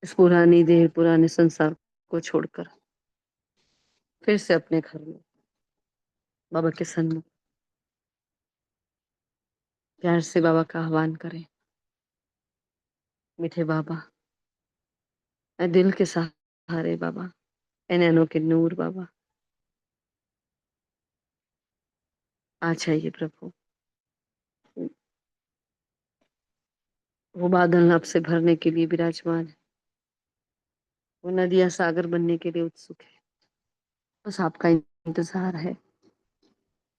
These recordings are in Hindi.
इस पुरानी देह पुराने संसार को छोड़कर फिर से अपने घर में बाबा के सन्मुख प्यार से बाबा का आह्वान करें। मीठे बाबा, ए दिल के सहारे बाबा, ए नैनों के नूर बाबा, आ जाइए प्रभु। वो बादल आपसे भरने के लिए विराजमान है, वो नदियां सागर बनने के लिए उत्सुक है। बस आपका इंतजार है।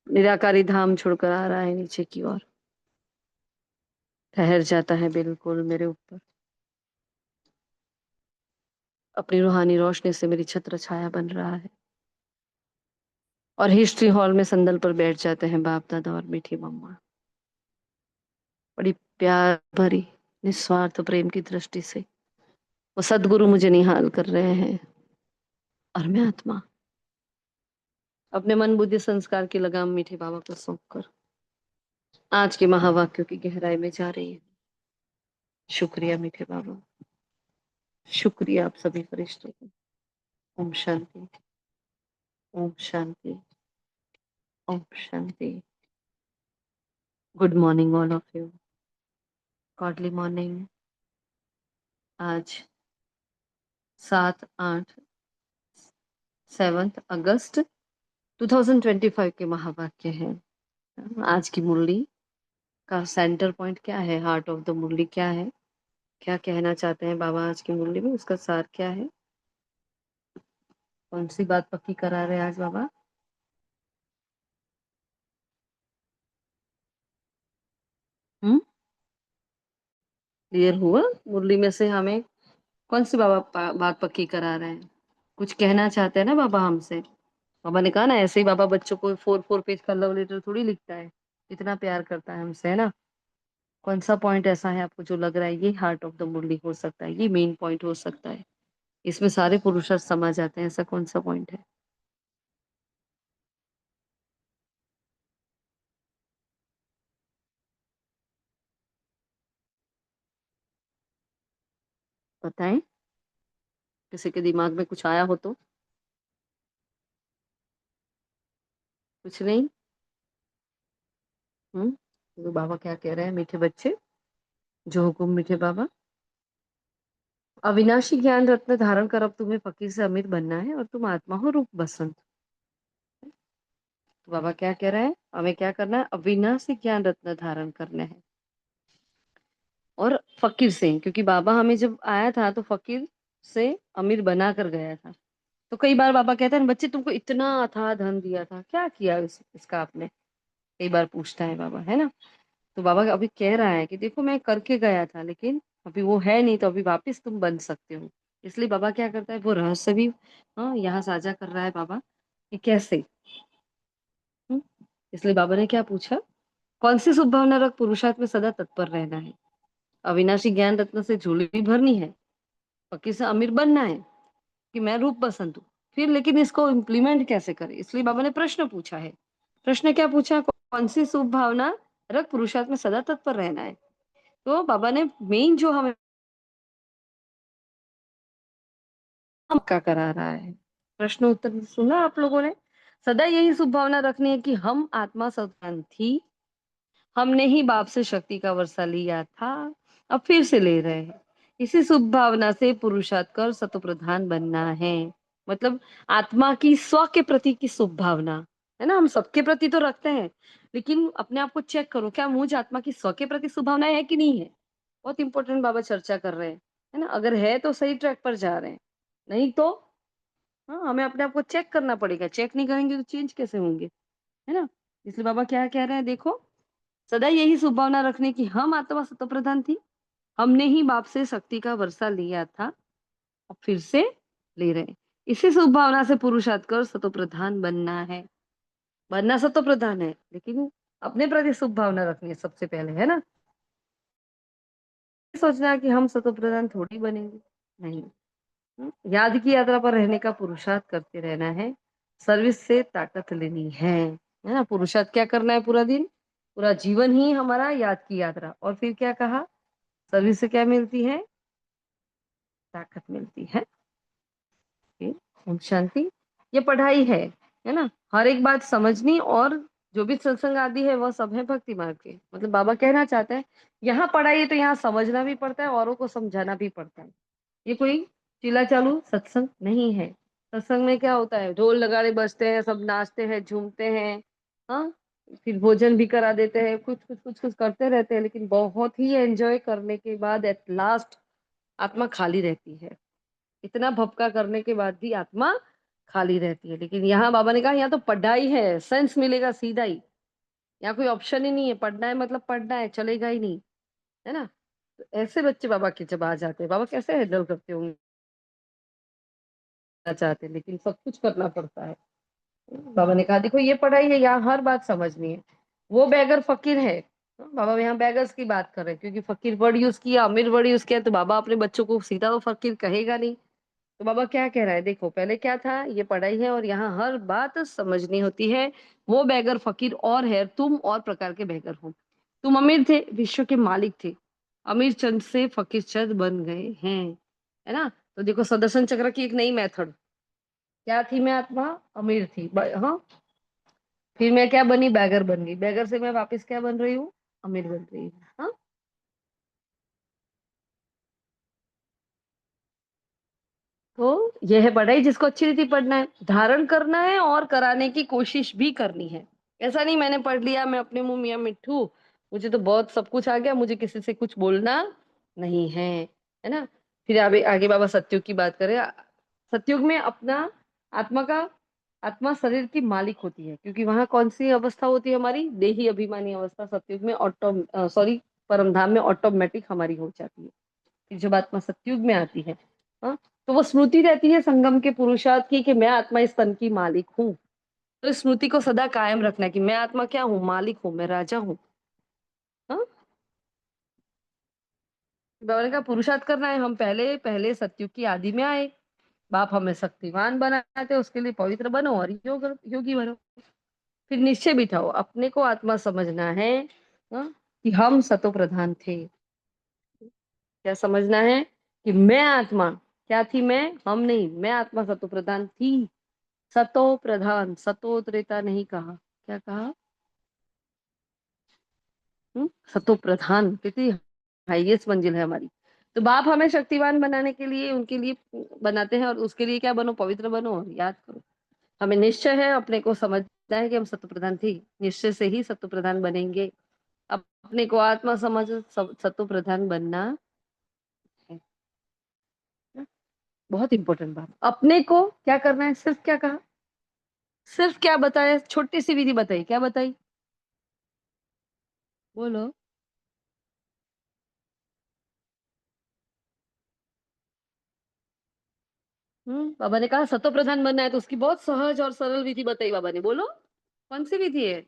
निराकारी धाम छोड़कर आ रहा है नीचे की ओर, ठहर जाता है बिल्कुल मेरे ऊपर, अपनी रूहानी रोशनी से मेरी छत्र छाया बन रहा है। और हिस्ट्री हॉल में संदल पर बैठ जाते हैं बाप दादा और मीठी मम्मा, बड़ी प्यार भरी निस्वार्थ प्रेम की दृष्टि से वो सदगुरु मुझे निहाल कर रहे हैं। और मैं आत्मा अपने मन बुद्धि संस्कार की लगाम मीठे बाबा को सौंप कर आज के महावाक्यों की गहराई में जा रही है। शुक्रिया मीठे बाबा, शुक्रिया आप सभी फरिश्तों को। ओम शांति, ओम शांति, ओम शांति। Good morning all of you. Godly morning. आज 7 अगस्त 2025 के महावाक्य हैं। आज की मुरली का सेंटर पॉइंट क्या है, हार्ट ऑफ द मुरली क्या है, क्या कहना चाहते हैं बाबा आज की मुरली में, उसका सार क्या है, कौन सी बात पक्की करा रहे हैं आज बाबा। हम्म, क्लियर हुआ? मुरली में से हमें कौन सी बाबा बात पक्की करा रहे हैं? कुछ कहना चाहते हैं ना बाबा हमसे। बाबा ने कहा ना, ऐसे ही बाबा बच्चों को 4 4 पेज का लव लेटर थोड़ी लिखता है, इतना प्यार करता है हमसे, है ना। कौन सा पॉइंट ऐसा है आपको जो लग रहा है ये हार्ट ऑफ द मुरली हो सकता है, ये मेन पॉइंट हो सकता है, इसमें सारे पुरुषार्थ समा जाते हैं, ऐसा कौन सा पॉइंट है? बताएं, किसी के दिमाग में कुछ आया हो तो। कुछ नहीं। तो बाबा क्या कह रहे हैं मीठे बच्चे, जो हुकुम मीठे बाबा। अविनाशी ज्ञान रत्न धारण कर अब तुम्हें फकीर से अमीर बनना है और तुम आत्मा हो रूप बसंत। तो बाबा क्या कह रहे हैं, हमें क्या करना है, अविनाशी ज्ञान रत्न धारण करना है और फकीर से, क्योंकि बाबा हमें जब आया था तो फकीर से अमीर बना कर गया था। तो कई बार बाबा कहते हैं बच्चे तुमको इतना अथाह धन दिया था, क्या किया इसका आपने, कई बार पूछता है बाबा, है ना। तो बाबा अभी कह रहा है कि देखो मैं करके गया था, लेकिन अभी वो है नहीं, तो अभी वापस तुम बन सकते हो। इसलिए बाबा क्या करता है, वो रहस्य भी हाँ यहाँ साझा कर रहा है बाबा कि कैसे। हम्म, इसलिए बाबा ने क्या पूछा, कौन सी शुभभावना रख पुरुषार्थ में सदा तत्पर रहना है, अविनाशी ज्ञान रत्न से झोली भरनी है, फकीर से अमीर बनना है, कि मैं रूप बसंत हूँ। फिर लेकिन इसको इम्प्लीमेंट कैसे करें, इसलिए बाबा ने प्रश्न पूछा है। प्रश्न क्या पूछा, कौन सी शुभ भावना रख पुरुषार्थ में सदा तत्पर रहना है। तो बाबा ने मेन जो हमें क्या करा रहा है, प्रश्न उत्तर सुना आप लोगों ने। सदा यही शुभ भावना रखनी है कि हम आत्मा सत्संग थी, हमने ही बाप से शक्ति का वर्षा लिया था, अब फिर से ले रहे हैं। इसी शुभ भावना से पुरुषार्थ कर सतो प्रधान बनना है। मतलब आत्मा की स्व के प्रति की शुभ भावना, है ना। हम सबके प्रति तो रखते हैं, लेकिन अपने आप को चेक करो, क्या मुझ आत्मा की स्व के प्रति शुभ भावना है कि नहीं है। बहुत इंपॉर्टेंट बाबा चर्चा कर रहे हैं, है ना। अगर है तो सही ट्रैक पर जा रहे हैं, नहीं तो हाँ हमें अपने आप को चेक करना पड़ेगा, चेक नहीं करेंगे तो चेंज कैसे होंगे, है ना। इसलिए बाबा क्या कह रहे हैं, देखो सदा यही शुभ भावना रखने की, हम आत्मा सतो प्रधान थी, हमने ही बाप से शक्ति का वर्षा लिया था, अब फिर से ले रहे हैं। इसी शुभ भावना से पुरुषार्थ कर सतो प्रधान बनना है। बनना सतो प्रधान है, लेकिन अपने प्रति शुभ भावना रखनी है सबसे पहले, है ना। सोचना कि हम सतो प्रधान थोड़ी बनेंगे, नहीं। याद की यात्रा पर रहने का पुरुषार्थ करते रहना है, सर्विस से ताकत लेनी है ना। पुरुषार्थ क्या करना है, पूरा दिन पूरा जीवन ही हमारा याद की यात्रा, और फिर क्या कहा, सर्विस से क्या मिलती है, ताकत मिलती है। ओम शांति। ये पढ़ाई है ना, हर एक बात समझनी, और जो भी सत्संग आदि है वह सब है भक्ति मार्ग के। मतलब बाबा कहना चाहते हैं यहाँ पढ़ाई है तो यहाँ समझना भी पड़ता है, औरों को समझाना भी पड़ता है। ये कोई चिल्ला चालू सत्संग नहीं है। सत्संग में क्या होता है, ढोल नगाड़े बजते हैं, सब नाचते हैं, झूमते हैं, हाँ, फिर भोजन भी करा देते हैं, कुछ कुछ कुछ कुछ करते रहते हैं, लेकिन बहुत ही एंजॉय करने के बाद एट लास्ट आत्मा खाली रहती है। इतना भपका करने के बाद भी आत्मा खाली रहती है। लेकिन यहाँ बाबा ने कहा यहाँ तो पढ़ाई है, सेंस मिलेगा सीधा ही। यहाँ कोई ऑप्शन ही नहीं है, पढ़ना है मतलब पढ़ना है, चलेगा ही नहीं, है ना। तो ऐसे बच्चे बाबा के जब आ जाते हैं, बाबा कैसे हैंडल करते होंगे, चाहते हैं, लेकिन सब कुछ करना पड़ता है। बाबा ने कहा देखो ये पढ़ाई है, यहाँ हर बात समझनी है। वो बैगर फकीर है। बाबा यहाँ बैगर्स की बात कर रहे हैं, क्योंकि फकीर वर्ड यूज किया, अमीर वर्ड यूज किया, तो बाबा अपने बच्चों को सीधा तो फकीर कहेगा नहीं। तो बाबा क्या कह रहा है, देखो पहले क्या था, ये पढ़ाई है और यहाँ हर बात समझनी होती है। वो बैगर फकीर और है, तुम और प्रकार के बैगर हो। तुम अमीर थे, विश्व के मालिक थे, अमीर चंद से फकीर चंद बन गए हैं, है ना। तो देखो सुदर्शन चक्र की एक नई मेथड, क्या थी, मैं आत्मा अमीर थी, हाँ, फिर मैं क्या बनी, बैगर बन गई, बैगर से मैं वापस क्या बन रही हूँ, अमीर बन रही हूँ, हाँ। तो यह है पढ़ाई, जिसको अच्छी रीति पढ़ना है, धारण करना है और कराने की कोशिश भी करनी है। ऐसा नहीं मैंने पढ़ लिया, मैं अपने मुंह मियां मिट्ठू, मुझे तो बहुत सब कुछ आ गया, मुझे किसी से कुछ बोलना नहीं है ना। फिर आगे आगे बाबा सत्युग की बात करें। सत्युग में अपना आत्मा का, आत्मा शरीर की मालिक होती है, क्योंकि वहां कौन सी अवस्था होती है हमारी, देही अभिमानी अवस्था। सत्युग में ऑटो सॉरी परमधाम में ऑटोमेटिक हमारी हो जाती है। फिर जब आत्मा सत्युग में आती है, हाँ, तो वो स्मृति रहती है संगम के पुरुषार्थ की, कि मैं आत्मा इस तन की मालिक हूँ। तो इस स्मृति को सदा कायम रखना है कि मैं आत्मा क्या हूँ, मालिक हूँ, मैं राजा हूँ, हाँ। बाबा ने कहा पुरुषार्थ करना है, हम पहले पहले सत्युग की आदि में आए, बाप हमें शक्तिवान बनाते, उसके लिए पवित्र बनो और योगी बनो। फिर निश्चय बिठाओ, अपने को आत्मा समझना है, हाँ, कि हम सतो प्रधान थे। क्या समझना है, कि मैं आत्मा क्या थी, मैं, हम नहीं, मैं आत्मा सतो प्रधान थी। सतो प्रधान, सतो त्रेता नहीं कहा, क्या कहा, सतो प्रधान, कितनी हाईएस्ट मंजिल है हमारी। तो बाप हमें शक्तिवान बनाने के लिए, उनके लिए बनाते हैं, और उसके लिए क्या बनो, पवित्र बनो और याद करो। हमें निश्चय है, अपने को समझना है कि हम सतो प्रधान थे, निश्चय से ही सतो प्रधान बनेंगे। अपने को आत्मा समझ सतो प्रधान बनना है। बहुत इंपॉर्टेंट बात, अपने को क्या करना है, सिर्फ क्या कहा, सिर्फ क्या बताया, छोटी सी विधि बताई, क्या बताई, बोलो। बाबा ने कहा सतो प्रधान बनना है, तो उसकी बहुत सहज और सरल विधि बताई बाबा ने, बोलो कौन सी विधि है।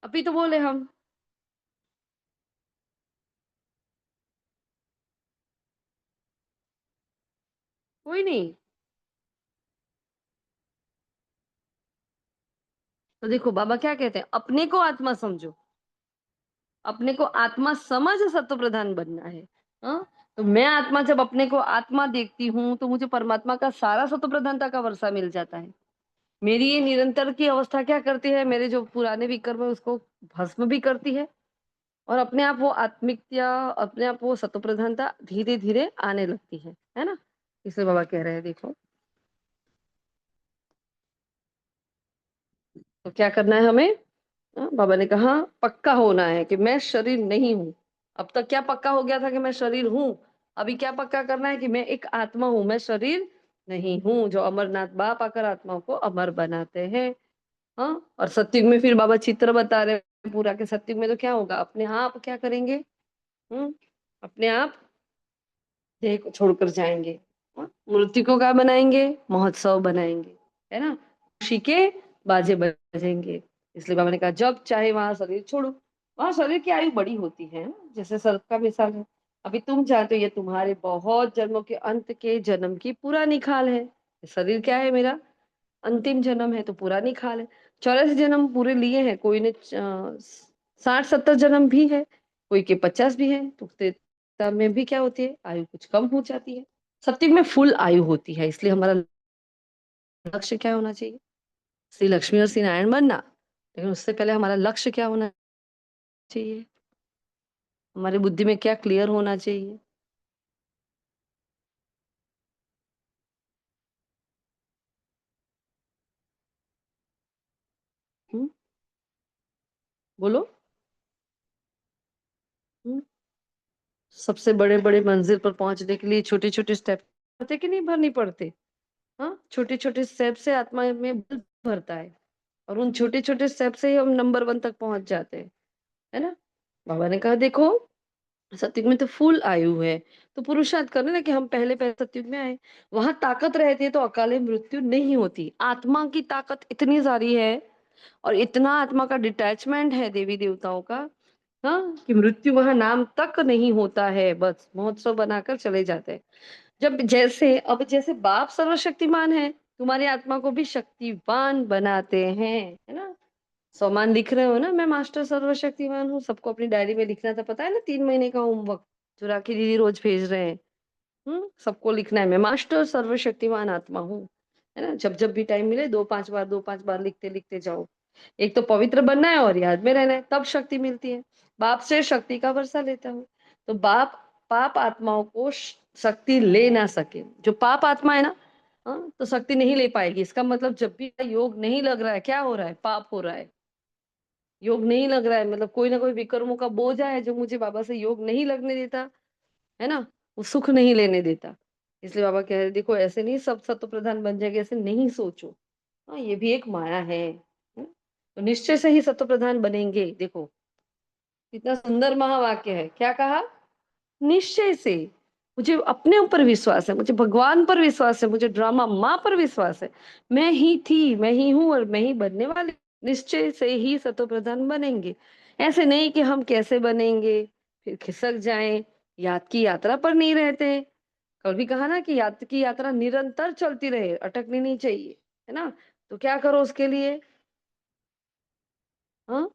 अभी तो बोले हम, कोई नहीं। तो देखो बाबा क्या कहते हैं, अपने को आत्मा समझो, अपने को आत्मा समझ सतो प्रधान बनना है, हाँ। तो मैं आत्मा, जब अपने को आत्मा देखती हूँ, तो मुझे परमात्मा का सारा सतो प्रधानता का वर्षा मिल जाता है। मेरी ये निरंतर की अवस्था क्या करती है, मेरे जो पुराने विकर्म है उसको भस्म भी करती है, और अपने आप वो आत्मिकता, अपने आप वो सतो प्रधानता धीरे धीरे आने लगती है ना। इसलिए बाबा कह रहे हैं देखो, तो क्या करना है हमें, बाबा ने कहा पक्का होना है कि मैं शरीर नहीं हूं। अब तक क्या पक्का हो गया था कि मैं शरीर हूं, अभी क्या पक्का करना है कि मैं एक आत्मा हूं, मैं शरीर नहीं हूं, जो अमरनाथ बाप आकर आत्माओं को अमर बनाते हैं, हाँ। और सत्युग में फिर बाबा चित्र बता रहे हैं पूरा, के सत्युग में तो क्या होगा, अपने आप क्या करेंगे, हम्म, अपने आप देह को छोड़कर जाएंगे, हाँ? मूर्ति को क्या बनाएंगे, महोत्सव बनाएंगे, है ना, खुशी के बाजे बजेंगे। इसलिए बाबा ने कहा जब चाहे वहां शरीर छोड़ो। वहां शरीर की आयु बड़ी होती है, जैसे सर्प का मिसाल है। अभी तुम जानते हो ये तुम्हारे बहुत जन्मों के अंत के जन्म की पुरानी खाल है। शरीर क्या है, मेरा अंतिम जन्म है, तो पुरानी खाल है। 84 जन्म पूरे लिए हैं, कोई ने 60-70 जन्म भी है, कोई के 50 भी है, तो त्रेता में भी क्या होती है, आयु कुछ कम हो जाती है। सत्युग में फुल आयु होती है, इसलिए हमारा लक्ष्य क्या होना चाहिए? श्री लक्ष्मी और श्री नारायण बनना। लेकिन उससे पहले हमारा लक्ष्य क्या होना चाहिए? हमारी बुद्धि में क्या क्लियर होना चाहिए? हम्म, बोलो। हम्म, सबसे बड़े बड़े मंजिल पर पहुंचने के लिए छोटे छोटे स्टेप पड़ते कि नहीं भरनी पड़ते? हाँ, छोटे छोटे स्टेप से आत्मा में बल भरता है, और उन छोटे छोटे स्टेप से ही हम नंबर वन तक पहुंच जाते हैं, है ना? बाबा ने कहा देखो, सतयुग में तो फुल आयु है, तो पुरुषार्थ करना ना कि हम पहले पहले सतयुग में आए। वहां ताकत रहती है तो अकाले मृत्यु नहीं होती। आत्मा की ताकत इतनी सारी है, और इतना आत्मा का डिटैचमेंट है देवी देवताओं का, हाँ, कि मृत्यु वहां नाम तक नहीं होता है, बस महोत्सव बनाकर चले जाते हैं। जब जैसे अब जैसे बाप सर्वशक्तिमान है, तुम्हारी आत्मा को भी शक्तिवान बनाते हैं, है ना? सोमान लिख रहे हो ना, मैं मास्टर सर्वशक्तिमान हूँ, सबको अपनी डायरी में लिखना था, पता है ना, 3 महीने का होमवर्क जो राखी दीदी रोज भेज रहे हैं। सबको लिखना है, मैं मास्टर सर्वशक्तिमान आत्मा हूँ, है ना? जब जब भी टाइम मिले 2-5 बार 2-5 बार लिखते लिखते जाओ। एक तो पवित्र बनना है और याद में रहना है, तब शक्ति मिलती है। बाप से शक्ति का वर्षा लेता हूँ। तो बाप पाप आत्माओं को शक्ति ले ना सके, जो पाप आत्मा है ना, हाँ, तो शक्ति नहीं ले पाएगी। इसका मतलब जब भी योग नहीं लग रहा है, क्या हो रहा है? पाप हो रहा है। योग नहीं लग रहा है मतलब कोई ना कोई विकर्मों का बोझ है जो मुझे बाबा से योग नहीं लगने देता, है ना? वो सुख नहीं लेने देता। इसलिए बाबा कह रहे देखो, ऐसे नहीं सब सत्व प्रधान बन जाएंगे, ऐसे नहीं सोचो। हाँ, ये भी एक माया है। तो निश्चय से ही सत्व प्रधान बनेंगे। देखो, कितना सुंदर महावाक्य है। क्या कहा? निश्चय से। मुझे अपने ऊपर विश्वास है, मुझे भगवान पर विश्वास है, मुझे ड्रामा माँ पर विश्वास है। मैं ही थी, मैं ही हूँ और मैं ही बनने वाली। निश्चय से ही सतो प्रधान बनेंगे। ऐसे नहीं कि हम कैसे बनेंगे, फिर खिसक जाएं, याद की यात्रा पर नहीं रहते। कल भी कहा ना कि याद की यात्रा निरंतर चलती रहे, अटकनी नहीं चाहिए, है ना? तो क्या करो उसके लिए? हाँ,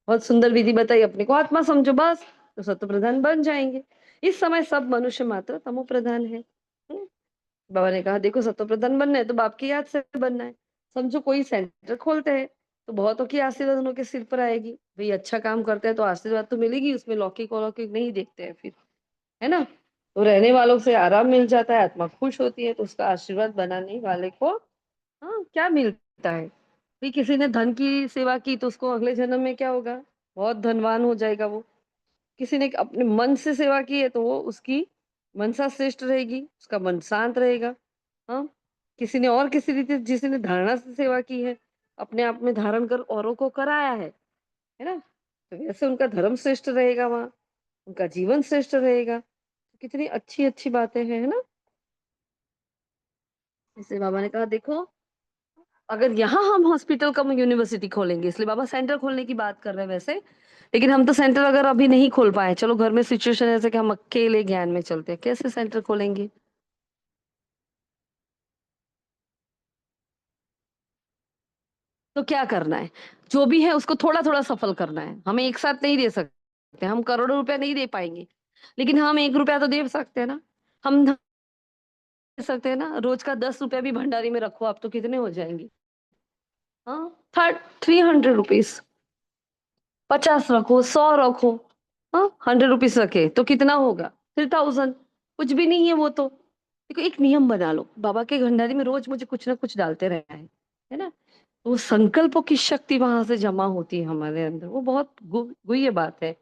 बहुत सुंदर विधि बताई, अपने को आत्मा समझो बस, तो सत्व प्रधान बन जाएंगे। इस समय सब मनुष्य मात्र तमो प्रधान है। बाबा ने कहा देखो, सत्व प्रधान बनना है तो बाप की याद से बनना है। समझो कोई सेंटर खोलते हैं, तो बहुतों की आशीर्वाद उनके सिर पर आएगी। भाई अच्छा काम करते हैं तो आशीर्वाद तो मिलेगी, उसमें लौकिक अलौकिक नहीं देखते हैं फिर, है ना? तो रहने वालों से आराम मिल जाता है, आत्मा खुश होती है, तो उसका आशीर्वाद बनाने वाले को, हाँ, क्या मिलता है? भाई किसी ने धन की सेवा की तो उसको अगले जन्म में क्या होगा? बहुत धनवान हो जाएगा वो। किसी ने अपने मन से सेवा की है तो वो उसकी मनसा श्रेष्ठ रहेगी, उसका मन शांत रहेगा। हाँ, किसी ने और किसी रीति जिसी ने धारणा से सेवा की है, अपने आप में धारण कर औरों को कराया है ना? तो वैसे उनका धर्म श्रेष्ठ रहेगा, वहां उनका जीवन श्रेष्ठ रहेगा। कितनी अच्छी अच्छी बातें हैं, है ना? इसलिए बाबा ने कहा देखो, अगर यहाँ हम हॉस्पिटल कम यूनिवर्सिटी खोलेंगे, इसलिए बाबा सेंटर खोलने की बात कर रहे हैं वैसे। लेकिन हम तो सेंटर अगर अभी नहीं खोल पाए, चलो घर में सिचुएशन ऐसे कि हम अकेले ज्ञान में चलते हैं, कैसे सेंटर खोलेंगे? तो क्या करना है? जो भी है उसको थोड़ा थोड़ा सफल करना है, हमें एक साथ नहीं दे सकते, हम करोड़ों रुपया नहीं दे पाएंगे। लेकिन हम 1 रुपया तो दे सकते हैं ना। हम दे सकते हैं ना, रोज का 10 रुपया भी भंडारी में रखो आप, तो कितने हो जाएंगे? हाँ, 300 रुपीज। 50 रखो, 100 रखो, हाँ, 100 रुपीज रखे तो कितना होगा? 3000। कुछ भी नहीं है वो तो। देखो, एक नियम बना लो, बाबा के भंडारी में रोज मुझे कुछ ना कुछ डालते रहना है ना? वो संकल्पों की शक्ति वहां से जमा होती है हमारे अंदर, वो बहुत गुह्य बात है।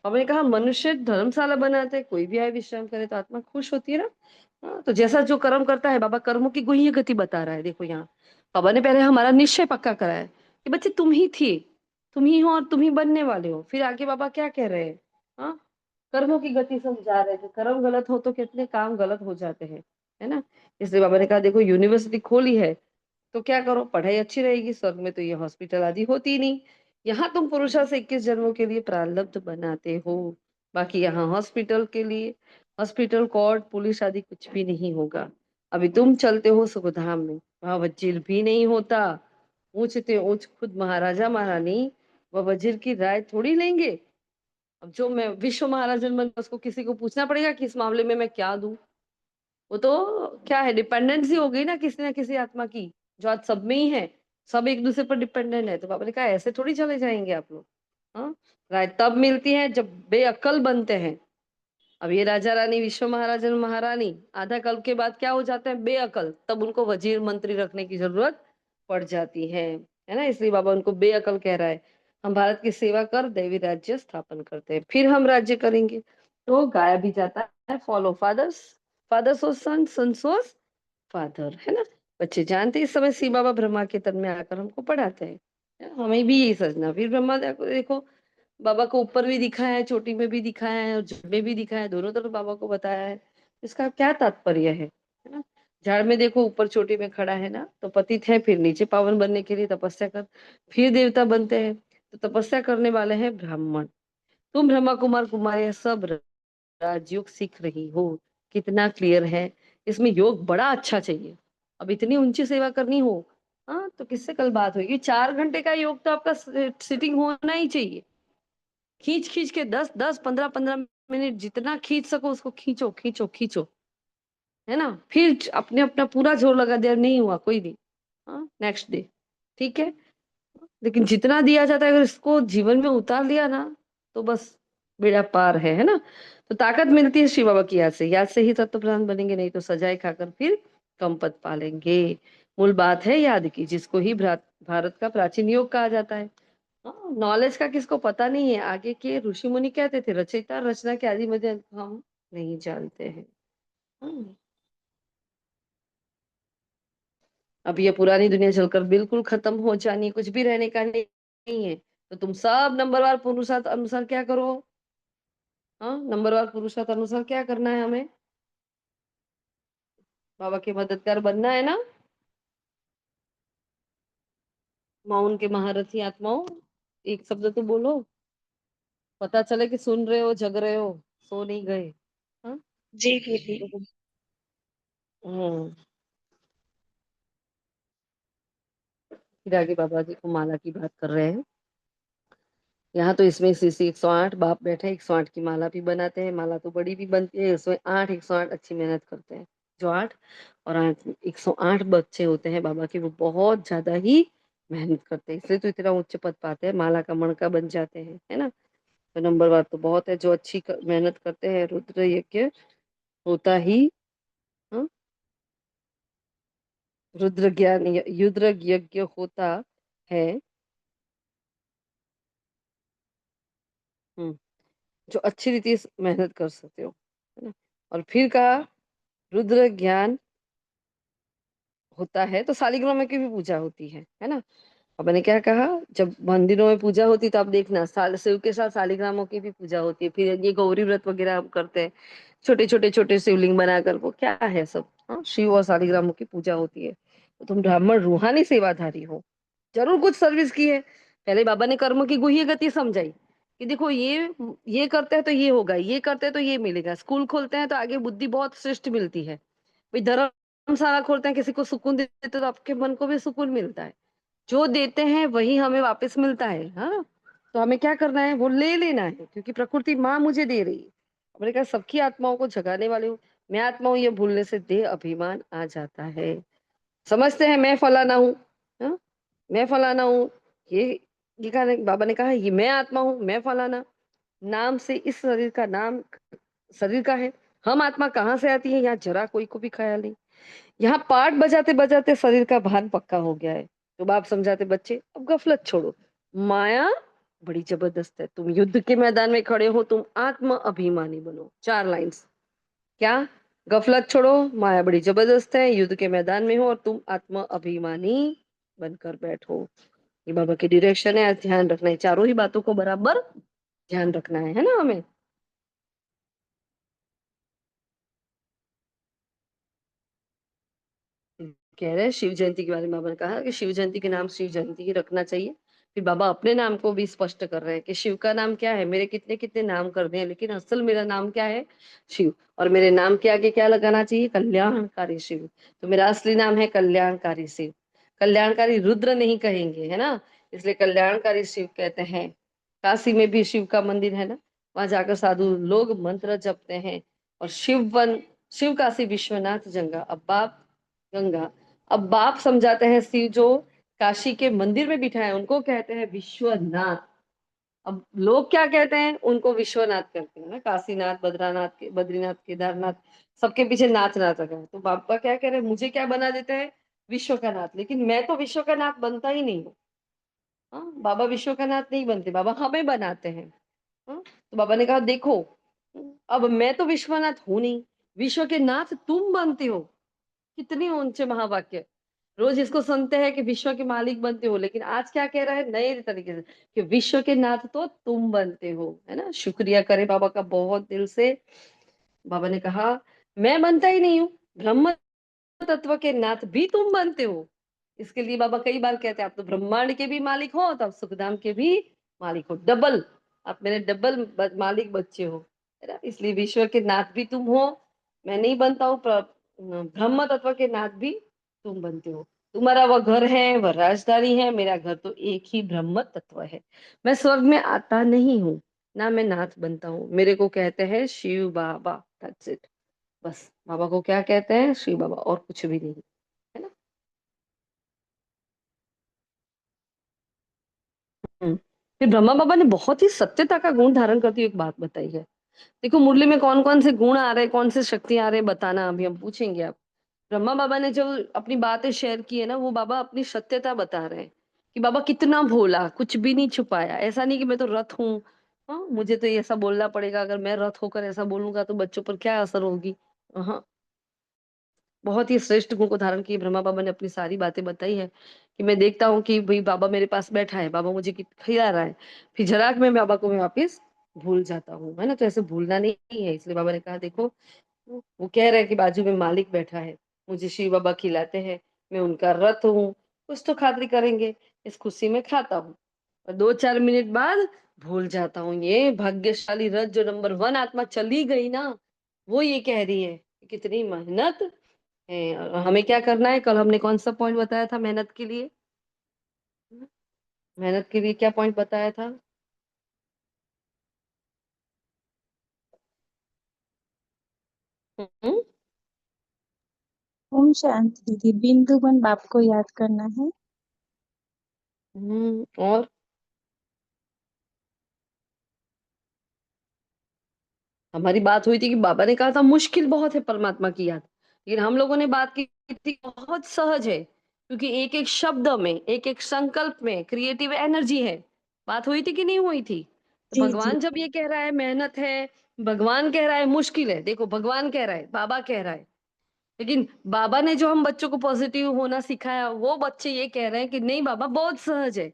हमने कहा मनुष्य धर्मशाला बनाते, कोई भी आए विश्राम करे तो आत्मा खुश होती है ना। हाँ, तो जैसा जो कर्म करता है, बाबा कर्मों की गुह्य गति बता रहा है। देखो यहाँ बाबा ने पहले हमारा निश्चय पक्का करा है कि बच्चे तुम ही थे, तुम ही हो और तुम ही बनने वाले हो। फिर आगे बाबा क्या कह रहे हैं? हाँ, कर्मों की गति समझा रहे थे, कर्म गलत हो तो कितने काम गलत हो जाते हैं, है ना? इसलिए बाबा ने कहा देखो, यूनिवर्सिटी खोली है तो क्या करो, पढ़ाई अच्छी रहेगी, स्वर्ग में तो ये हॉस्पिटल आदि होती ही नहीं। यहाँ तुम पुरुषा से 21 जन्मों के लिए प्रारब्ध बनाते हो, बाकी यहाँ हॉस्पिटल के लिए हॉस्पिटल कोर्ट पुलिस आदि कुछ भी नहीं होगा। अभी तुम चलते हो सुखधाम में, वहां वजीर भी नहीं होता। ऊंचते ऊंच खुद महाराजा महारानी वह वजीर की राय थोड़ी लेंगे। अब जो मैं विश्व महाराजन बन, उसको किसी को पूछना पड़ेगा कि इस मामले में मैं क्या दूं? वो तो क्या है, डिपेंडेंसी हो गई ना किसी ना किसी आत्मा की, जो आज सब में ही है। सब एक दूसरे पर डिपेंडेंट है। तो बाबा ने कहा ऐसे थोड़ी चले जाएंगे आप लोग। हाँ, राय तब मिलती है जब बेअक्ल बनते हैं। अब ये राजा रानी, विश्व महाराज और महारानी आधा कल्प के बाद क्या हो जाते हैं, बेअकल, तब उनको वजीर मंत्री रखने की जरूरत पड़ जाती है ना। इसलिए बाबा उनको बेअकल कह रहा है। हम भारत की सेवा कर दैवी राज्य स्थापन करते हैं, फिर हम राज्य करेंगे। तो गाया भी जाता है, फॉलो फादर्स, फादर्स और सन, सन्स और फादर, है ना। बच्चे जानते हैं, इस समय शिव बाबा ब्रह्मा के तन में आकर हमको पढ़ाते हैं, है ना? हमें भी यही सजना। फिर ब्रह्मा देखो देखो, बाबा को ऊपर भी दिखाया है, चोटी में भी दिखाया है और जड़ में भी दिखाया है, दोनों तरफ बाबा को बताया है। इसका क्या तात्पर्य है ना। झाड़ में देखो, ऊपर चोटी में खड़ा है ना, तो पतित है, फिर नीचे पावन बनने के लिए तपस्या कर, फिर देवता बनते हैं। तो तपस्या करने वाले हैं ब्राह्मण। तुम ब्रह्मा कुमार कुमारी सब राजयोग सीख रही हो। कितना क्लियर है। इसमें योग बड़ा अच्छा चाहिए। अब इतनी ऊंची सेवा करनी हो, हाँ, तो किससे कल बात होगी। 4 घंटे का योग तो आपका सिटिंग होना ही चाहिए। खींच खींच के 10 10 15 15 मिनट जितना खींच सको उसको खींचो खींचो खींचो, है ना। फिर अपने अपना पूरा जोर लगा दिया, नहीं हुआ कोई नहीं, हाँ, नेक्स्ट डे, ठीक है। लेकिन जितना दिया जाता है अगर इसको जीवन में उतार लिया ना, तो बस बेड़ा पार है ना। तो ताकत मिलती है शिव बाबा की याद से, याद से ही तत्व प्रधान बनेंगे, नहीं तो सजाए खाकर फिर कम पद पालेंगे। मूल बात है याद की, जिसको ही भारत का प्राचीन योग कहा जाता है। हाँ, नॉलेज का किसको पता नहीं है। आगे के ऋषि मुनि कहते थे रचयिता रचना के आदि मध्य हम नहीं जानते हैं। हाँ, अब ये पुरानी दुनिया चलकर बिल्कुल खत्म हो जानी, कुछ भी रहने का नहीं है। तो तुम सब नंबरवार पुरुषार्थ अनुसार क्या करो। हाँ, नंबरवार पुरुषार्थ अनुसार क्या करना है हमें, बाबा के मददगार बनना है ना। माउन के महारथी आत्माओं, एक शब्द तो बोलो, पता चले कि सुन रहे हो, जग रहे हो, सो नहीं गए। हाँ। जी दीदी। हम्म। फिर आगे बाबा जी को माला की बात कर रहे हैं। यहाँ तो इसमें सीसी 108 बाप बैठे, 108 की माला भी बनाते हैं। माला तो बड़ी भी बनती है, उसमें 108 अच्छी मेहनत करते हैं। जो 8 और 8, 108 बच्चे होते हैं बाबा के, वो बहुत ज्यादा ही मेहनत करते हैं, इसलिए तो इतना उच्च पद पाते हैं, माला का मणका बन जाते हैं, है ना। तो नंबर 1 तो बहुत है, जो अच्छी मेहनत करते हैं। रुद्र यज्ञ होता ही, हाँ, रुद्र ज्ञान रुद्र यज्ञ होता है। हम्म, जो अच्छी रीति से मेहनत कर सकते हो, है ना। और फिर कहा रुद्र ज्ञान होता है तो शालिग्राम में की भी पूजा होती है ना। और मैंने क्या कहा, जब मंदिरों में पूजा होती तो आप देखना, साल शिव के साथ शालिग्रामों की भी पूजा होती है। फिर ये गौरी व्रत वगैरह हम करते हैं, छोटे छोटे छोटे शिवलिंग बनाकर, वो क्या है सब, हाँ, शिव और शालिग्रामों की पूजा होती है। तो तुम ब्राह्मण रूहानी सेवाधारी हो, जरूर कुछ सर्विस की है। पहले बाबा ने कर्म की गुह्य गति समझाई कि देखो ये करते हैं तो ये होगा, ये करते हैं तो ये मिलेगा। स्कूल खोलते हैं तो आगे बुद्धि बहुत श्रेष्ठ मिलती है। भाई धर्मशाला खोलते हैं, किसी को सुकून देते हैं तो आपके मन को भी सुकून मिलता है। जो देते हैं वही हमें वापस मिलता है, हाँ। तो हमें क्या करना है, वो ले लेना है, क्योंकि प्रकृति माँ मुझे दे रही है। हमने कहा सबकी आत्माओं को जगाने वाले हूँ, मैं आत्मा हूँ, ये भूलने से देह अभिमान आ जाता है। समझते हैं मैं फलाना हूँ, हाँ, मैं फलाना हूँ। ये ये कहा, बाबा ने कहा ये मैं आत्मा हूँ, मैं फलाना। नाम से इस शरीर का नाम शरीर का है। हम आत्मा कहाँ से आती है, यहाँ जरा कोई को भी ख्याल नहीं। यहाँ पाठ बजाते बजाते शरीर का भान पक्का हो गया है। तो बाप समझाते बच्चे अब गफलत छोड़ो, माया बड़ी जबरदस्त है। तुम युद्ध के मैदान में खड़े हो, तुम आत्म अभिमानी बनो। 4 लाइंस, क्या, गफलत छोड़ो, माया बड़ी जबरदस्त है, युद्ध के मैदान में हो और तुम आत्म अभिमानी बनकर बैठो। ये बाबा की डायरेक्शन है, आज ध्यान रखना है, चारों ही बातों को बराबर ध्यान रखना है ना हमें। कह रहे हैं शिव जयंती के बारे में, बाबा ने कहा कि शिव जयंती के नाम शिव जयंती ही रखना चाहिए। फिर बाबा अपने नाम को भी स्पष्ट कर रहे हैं कि शिव का नाम क्या है। मेरे कितने कितने नाम कर दिए, लेकिन असल मेरा नाम क्या है, शिव। और मेरे नाम के आगे क्या लगाना चाहिए, कल्याणकारी शिव। तो मेरा असली नाम है कल्याणकारी शिव। कल्याणकारी रुद्र नहीं कहेंगे, है ना, इसलिए कल्याणकारी शिव कहते हैं। काशी में भी शिव का मंदिर है ना, वहां जाकर साधु लोग मंत्र जपते हैं और शिव वन शिव काशी विश्वनाथ जंगा, अब बाप गंगा। अब बाप समझाते हैं शिव जो काशी के मंदिर में बिठाए उनको कहते हैं विश्वनाथ। अब लोग क्या कहते हैं, उनको विश्वनाथ करते हैं ना, काशीनाथ, बद्रानाथ के, बद्रीनाथ, केदारनाथ, सबके पीछे नाच नाच रखा है। तो बाबा क्या कह रहे हैं, मुझे क्या बना देते हैं, विश्व का नाथ। लेकिन मैं तो विश्व का नाथ बनता ही नहीं हूँ। हाँ, बाबा विश्व का नाथ नहीं बनते, बाबा हमें बनाते हैं। हाँ, तो बाबा ने कहा देखो, अब मैं तो विश्वनाथ हूं नहीं, विश्व के नाथ तुम बनते हो। कितनी ऊंचे महावाक्य। रोज इसको सुनते हैं कि विश्व के मालिक बनते हो, लेकिन आज क्या कह रहा है नए तरीके से कि विश्व के नाथ तो तुम बनते हो, है ना। शुक्रिया करे बाबा का बहुत दिल से। बाबा ने कहा मैं बनता ही नहीं हूँ, ब्रह्म तत्व के नाथ भी तुम बनते हो। इसके लिए बाबा कई बार कहते हैं आप तो ब्रह्मांड के भी मालिक हो, तो आप सुखधाम के भी मालिक हो, डबल। आप मेरे डबल मालिक बच्चे हो, है ना। इसलिए विश्व के नाथ भी तुम हो, मैं नहीं बनता हूँ। ब्रह्म तत्व के नाथ भी तुम बनते हो। तुम्हारा वह घर है, वह राजधानी है, मेरा घर तो एक ही ब्रह्म तत्व है। मैं स्वर्ग में आता नहीं हूँ, ना मैं नाथ बनता हूँ, मेरे को कहते हैं शिव बाबा, दैट्स इट। बस बाबा को क्या कहते हैं, शिव बाबा, और कुछ भी नहीं, है ना। फिर ब्रह्मा बाबा ने बहुत ही सत्यता का गुण धारण करती हुए एक बात बताई है। देखो मुरली में कौन कौन से गुण आ रहे हैं, कौन से शक्ति आ रहे हैं, बताना अभी हम पूछेंगे आप। ब्रह्मा बाबा ने जो अपनी बातें शेयर की है ना, वो बाबा अपनी सत्यता बता रहे हैं कि बाबा कितना भोला, कुछ भी नहीं छुपाया। ऐसा नहीं कि मैं तो रथ हूँ, हाँ मुझे तो ये ऐसा बोलना पड़ेगा, अगर मैं रथ होकर ऐसा बोलूंगा तो बच्चों पर क्या असर होगी। हाँ, बहुत ही श्रेष्ठ गुण को धारण किए ब्रह्मा बाबा ने अपनी सारी बातें बताई है। कि मैं देखता हूँ कि भाई बाबा मेरे पास बैठा है, बाबा मुझे खिला रहा है, फिर जराक में बाबा को मैं वापिस भूल जाता हूँ, है ना। तो ऐसे भूलना नहीं है, इसलिए बाबा ने कहा देखो, वो कह रहे हैं कि बाजू में मालिक बैठा है, मुझे शिव बाबा खिलाते हैं, मैं उनका रथ हूँ, कुछ तो खातिरी करेंगे, इस खुशी में खाता हूँ, और 2-4 मिनट बाद भूल जाता हूँ। ये भाग्यशाली रथ जो नंबर 1 आत्मा चली गई ना, वो ये कह रही है कि कितनी मेहनत है, और हमें क्या करना है। कल हमने कौन सा पॉइंट बताया था मेहनत के लिए, मेहनत के लिए क्या पॉइंट बताया था। हम्म। ओम शांति दीदी, बिंदु बन बाप को याद करना है। और हमारी बात हुई थी कि बाबा ने कहा था मुश्किल बहुत है परमात्मा की याद, लेकिन हम लोगों ने बात की थी बहुत सहज है, क्योंकि एक एक शब्द में, एक एक संकल्प में क्रिएटिव एनर्जी है। बात हुई थी कि नहीं हुई थी। तो जी जी। भगवान जब ये कह रहा है मेहनत है, भगवान कह रहा है मुश्किल है, देखो भगवान कह रहा है, बाबा कह रहा है, लेकिन बाबा ने जो हम बच्चों को पॉजिटिव होना सिखाया, वो बच्चे ये कह रहे हैं कि नहीं बाबा बहुत सहज है।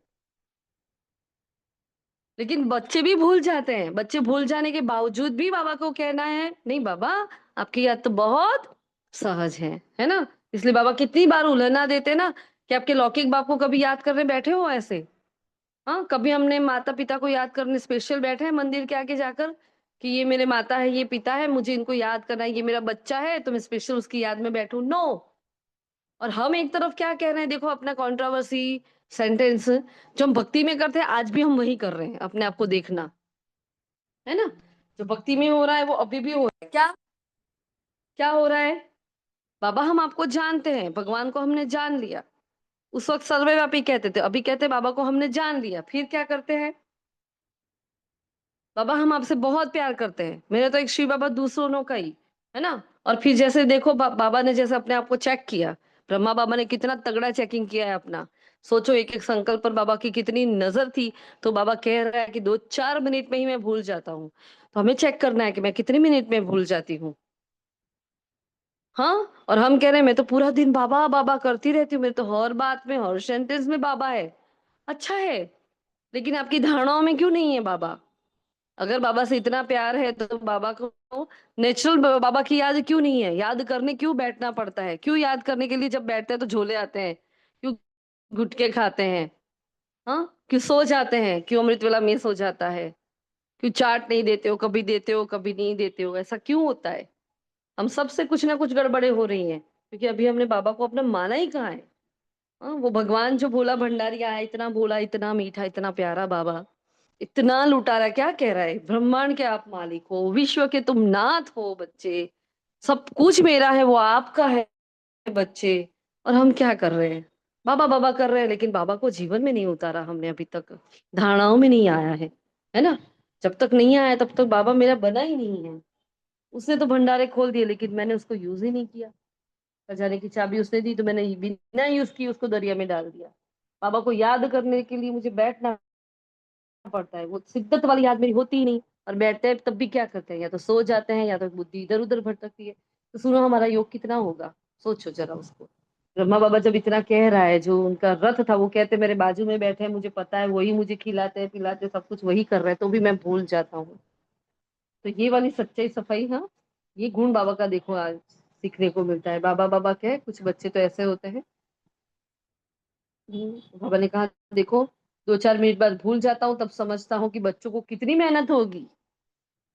लेकिन बच्चे भी भूल जाते हैं, बच्चे भूल जाने के बावजूद भी बाबा को कहना है नहीं बाबा, आपकी याद तो बहुत सहज है ना। इसलिए बाबा कितनी बार उलझना देते ना, कि आपके लौकिक बाप को कभी याद करने बैठे हो ऐसे। हाँ, कभी हमने माता पिता को याद करने स्पेशल बैठे हैं मंदिर के आगे जाकर, कि ये मेरे माता है, ये पिता है, मुझे इनको याद करना है, ये मेरा बच्चा है तो मैं स्पेशल उसकी याद में बैठू, नो। और हम एक तरफ क्या कह रहे हैं, देखो अपना कंट्रोवर्सी सेंटेंस जो हम भक्ति में करते हैं, आज भी हम वही कर रहे हैं, अपने आप को देखना, है ना। जो भक्ति में हो रहा है वो अभी भी हो रहा है। क्या क्या हो रहा है, बाबा हम आपको जानते हैं, भगवान को हमने जान लिया। उस वक्त सर्वव्यापी कहते थे, अभी कहते हैं बाबा को हमने जान लिया, फिर क्या करते हैं, बाबा हम आपसे बहुत प्यार करते हैं, मेरे तो एक शिव बाबा दूसरों का ही, है ना। और फिर जैसे देखो बाबा ने जैसे अपने आप को चेक किया, ब्रह्मा बाबा ने कितना तगड़ा चेकिंग किया है अपना। सोचो एक एक संकल्प पर बाबा की कितनी नजर थी। तो बाबा कह रहा है कि 2-4 मिनट में ही मैं भूल जाता हूँ। तो हमें चेक करना है कि मैं कितने मिनट में भूल जाती हूँ। हाँ, और हम कह रहे हैं मैं तो पूरा दिन बाबा बाबा करती रहती हूँ, मेरे तो हर बात में, हर सेंटेंस में बाबा है। अच्छा है, लेकिन आपकी धारणाओं में क्यों नहीं है बाबा। अगर बाबा से इतना प्यार है तो बाबा को नेचुरल बाबा की याद क्यों नहीं है, याद करने क्यों बैठना पड़ता है, क्यों याद करने के लिए जब बैठते हैं तो झोले आते हैं, क्यों गुटके खाते हैं, हाँ क्यों सो जाते हैं, क्यों अमृत वेला मिस हो जाता है, क्यों चाट नहीं देते हो कभी नहीं देते हो, ऐसा क्यों होता है। हम सबसे कुछ ना कुछ गड़बड़े हो रही हैं, क्योंकि अभी हमने बाबा को अपना माना ही कहाँ है। हाँ, वो भगवान जो भोला भंडारी आया, इतना भोला, इतना मीठा, इतना प्यारा बाबा, इतना लुटारा, क्या कह रहा है, ब्रह्मांड के आप मालिक हो, विश्व के तुम नाथ हो बच्चे, सब कुछ मेरा है, वो आपका है बच्चे। और हम क्या कर रहे हैं? बाबा बाबा कर रहे हैं, लेकिन बाबा को जीवन में नहीं उतारा हमने अभी तक, धारणाओं में नहीं आया है ना। जब तक नहीं आया तब तक बाबा मेरा बना ही नहीं है। उसने तो भंडारे खोल दिए, लेकिन मैंने उसको यूज ही नहीं किया। खजाने की चाबी उसने दी तो मैंने बिना यूज की उसको दरिया में डाल दिया। बाबा को याद करने के लिए मुझे बैठना पड़ता है, वो शिद्दत वाली याद मेरी होती ही नहीं। और बैठते हैं तब भी क्या करते हैं, या तो सो जाते हैं या तो बुद्धि इधर उधर भटकती है। तो सुनो हमारा योग कितना होगा, सोचो जरा उसको। ब्रह्मा बाबा जब इतना कह रहा है, जो उनका रथ था, वो कहते मेरे बाजू में बैठे हैं, मुझे पता है वही मुझे खिलाते हैं पिलाते हैं, सब कुछ वही कर रहे हैं, तो भी मैं भूल जाता हूँ। तो ये वाली सच्चाई सफाई, हाँ, ये गुण बाबा का देखो आज सीखने को मिलता है। बाबा बाबा के कुछ बच्चे तो ऐसे होते हैं। बाबा ने कहा देखो, 2-4 मिनट बाद भूल जाता हूँ, तब समझता हूँ कि बच्चों को कितनी मेहनत होगी।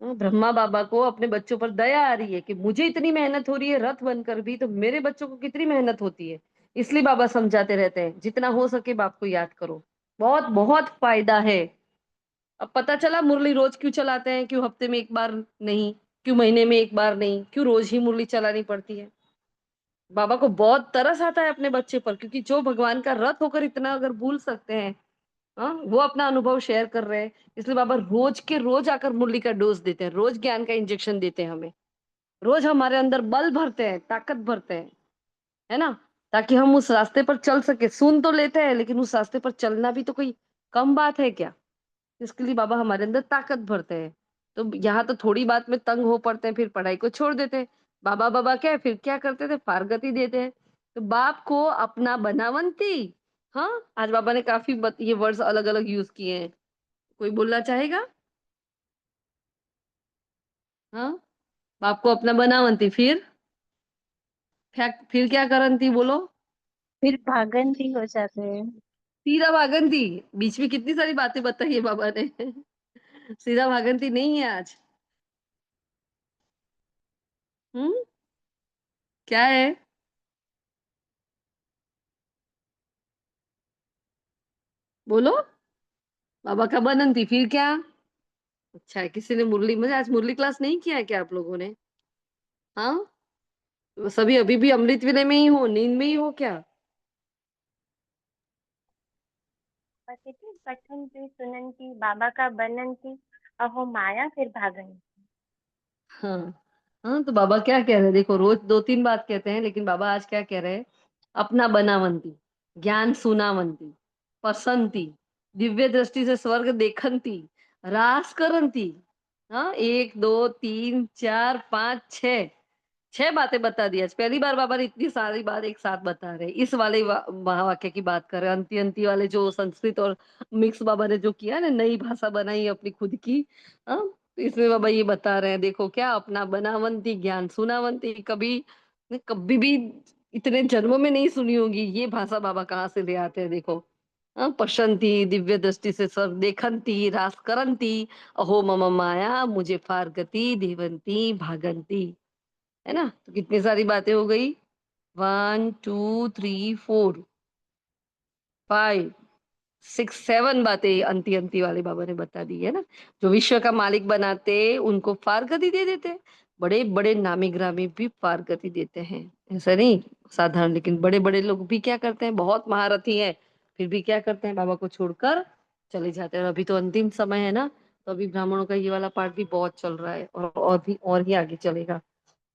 ब्रह्मा बाबा को अपने बच्चों पर दया आ रही है कि मुझे इतनी मेहनत हो रही है रथ बनकर भी, तो मेरे बच्चों को कितनी मेहनत होती है। इसलिए बाबा समझाते रहते हैं, जितना हो सके बाप को याद करो, बहुत बहुत फायदा है। अब पता चला मुरली रोज क्यों चलाते हैं, क्यों हफ्ते में एक बार नहीं, क्यों महीने में एक बार नहीं, क्यों रोज ही मुरली चलानी पड़ती है। बाबा को बहुत तरस आता है अपने बच्चे पर, क्योंकि जो भगवान का रथ होकर इतना अगर भूल सकते हैं, हाँ, वो अपना अनुभव शेयर कर रहे हैं। इसलिए बाबा रोज के रोज आकर मुरली का डोज देते हैं, रोज ज्ञान का इंजेक्शन देते हैं हमें, रोज हमारे अंदर बल भरते हैं, ताकत भरते हैं, है ना। ताकि हम उस रास्ते पर चल सके। सुन तो लेते हैं, लेकिन उस रास्ते पर चलना भी तो कोई कम बात है क्या। इसके लिए बाबा हमारे अंदर ताकत भरते हैं। तो यहाँ तो थोड़ी बात में तंग हो पड़ते हैं, फिर पढ़ाई को छोड़ देते हैं। बाबा बाबा क्या है, फिर क्या करते थे, फारगती देते हैं। तो बाप को अपना बनावंती, हाँ, आज बाबा ने काफी ये वर्ड्स अलग अलग यूज किए हैं। कोई बोलना चाहेगा? हाँ, बाप को अपना बनावंती, फिर क्या करंती बोलो। फिर भागंती हो जाते हैं। सीधा भागंती। बीच में कितनी सारी बातें बताई है बाबा ने। सीधा भागंती नहीं है आज। हम्म, क्या है? बोलो। बाबा का बनंती, फिर क्या? अच्छा है, किसी ने मुरली, मुझे आज मुरली क्लास नहीं किया है क्या आप लोगों ने? हाँ, तो सभी अभी भी अमृत विनय में ही हो, नींद में ही हो क्या? पतिति पठन्ति सुनन्ति बाबा का बनन्ति अहो माया फिर भागन्ति। हाँ। हाँ, तो बाबा क्या कह रहे हैं देखो, रोज 2-3 बात कहते हैं, लेकिन बाबा आज क्या कह रहे हैं? अपना बनावंती, ज्ञान सुनावंती, पसंती, दिव्य दृष्टि से स्वर्ग देखंती, रास करंती। हाँ, 1, 2, 3, 4, 5, 6, 6 बातें बता दी आज। पहली बार बाबा ने इतनी सारी बात एक साथ बता रहे हैं। इस वाले महावाक्य की बात कर रहे हैं, अंति अंति वाले जो संस्कृत और मिक्स बाबा ने जो किया ना, नई भाषा बनाई अपनी खुद की। हाँ, तो इसमें बाबा ये बता रहे हैं, देखो क्या, अपना बनावंती, ज्ञान सुनावंती। कभी कभी भी इतने जन्मों में नहीं सुनी होगी ये भाषा, बाबा कहाँ से ले आते हैं देखो। हाँ, पश्यंती, दिव्य दृष्टि से सब देखंती, रास करंती, अहो मम माया मुझे फार गति देवंती भागंती। है ना। तो कितनी सारी बातें हो गई, 1, 2, 3, 4, 5, 6, 7 बातें अंति अंति वाले बाबा ने बता दी है ना। जो विश्व का मालिक बनाते उनको फारगति दे देते, बड़े बड़े नामी ग्रामी भी फारगति देते हैं। ऐसा नहीं साधारण, लेकिन बड़े बड़े लोग भी क्या करते हैं, बहुत महारथी हैं, फिर भी क्या करते हैं, बाबा को छोड़कर चले जाते हैं। और अभी तो अंतिम समय है ना, तो अभी ब्राह्मणों का ये वाला पार्ट भी बहुत चल रहा है, और भी और ही आगे चलेगा।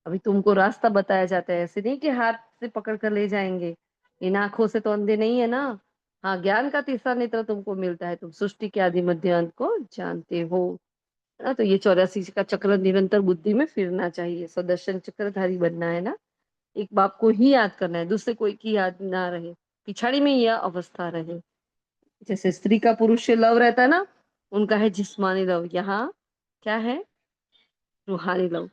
अभी तुमको रास्ता बताया जाता है, ऐसे नहीं कि हाथ से पकड़ कर ले जाएंगे। इन आंखों से तो अंधे नहीं है ना। हाँ, ज्ञान का तीसरा नेत्र तुमको मिलता है, तुम सृष्टि के आदि मध्य अंत को जानते हो। है ना। तो ये 84 का चक्र निरंतर बुद्धि में फिरना चाहिए, सदर्शन चक्रधारी बनना है ना। एक बाप को ही याद करना है, दूसरे कोई की याद ना रहे, पिछाड़ी में यह अवस्था रहे। जैसे स्त्री का पुरुष से लव रहता है ना, उनका है जिस्मानी लव, यहाँ क्या है, रूहानी लव।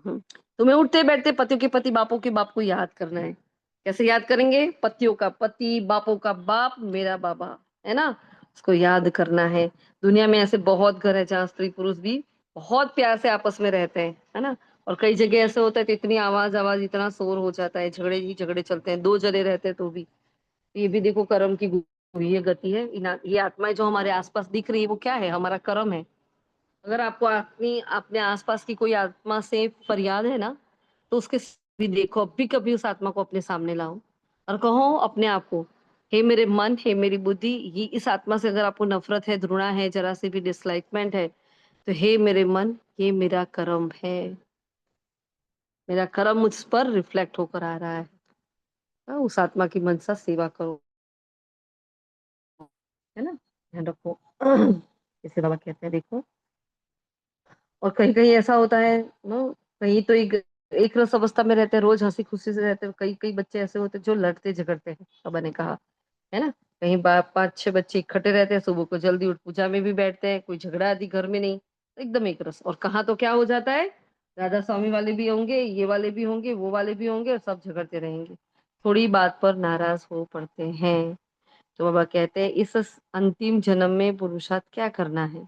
हम्म। तुम्हें उठते बैठते पतियों के पति बापों के बाप को याद करना है। कैसे याद करेंगे? पतियों का पति, बापों का बाप, मेरा बाबा, है ना। उसको याद करना है। दुनिया में ऐसे बहुत घर है जहाँ स्त्री पुरुष भी बहुत प्यार से आपस में रहते हैं, है ना। और कई जगह ऐसे होता है तो इतनी आवाज आवाज, इतना शोर हो जाता है, झगड़े ही झगड़े चलते हैं, 2 जने रहते हैं तो भी। ये भी देखो कर्म की ये गति है, ये आत्माएं जो हमारे आसपास दिख रही है वो क्या है? हमारा कर्म है। अगर आपको अपनी अपने आसपास की कोई आत्मा से फरियाद है ना, तो उसके भी देखो, अब भी कभी उस आत्मा को अपने सामने लाओ और कहो अपने आप को, हे मेरे मन, हे मेरी बुद्धि, ये इस आत्मा से अगर आपको नफरत है, घृणा है, जरा सी भी डिसलाइकमेंट है, तो हे मेरे मन, ये मेरा कर्म है, मेरा कर्म मुझ पर रिफ्लेक्ट होकर आ रहा है। उस आत्मा की मनसा सेवा करो, है ना, ध्यान रखो। इसे बाबा कहते हैं देखो। और कहीं कहीं ऐसा होता है नो, कहीं तो एक रस अवस्था में रहते हैं, रोज हंसी खुशी से रहते हैं, कई कई बच्चे ऐसे होते हैं जो लड़ते झगड़ते हैं, बाबा ने कहा, है ना। कहीं पांच छह बच्चे इकट्ठे रहते हैं, सुबह को जल्दी उठ पूजा में भी बैठते हैं, कोई झगड़ा आदि घर में नहीं, एकदम एक रस। और कहाँ तो क्या हो जाता है, राधा स्वामी वाले भी होंगे, ये वाले भी होंगे, वो वाले भी होंगे, और सब झगड़ते रहेंगे, थोड़ी बात पर नाराज हो पड़ते हैं। तो बाबा कहते हैं इस अंतिम जन्म में पुरुषार्थ क्या करना है?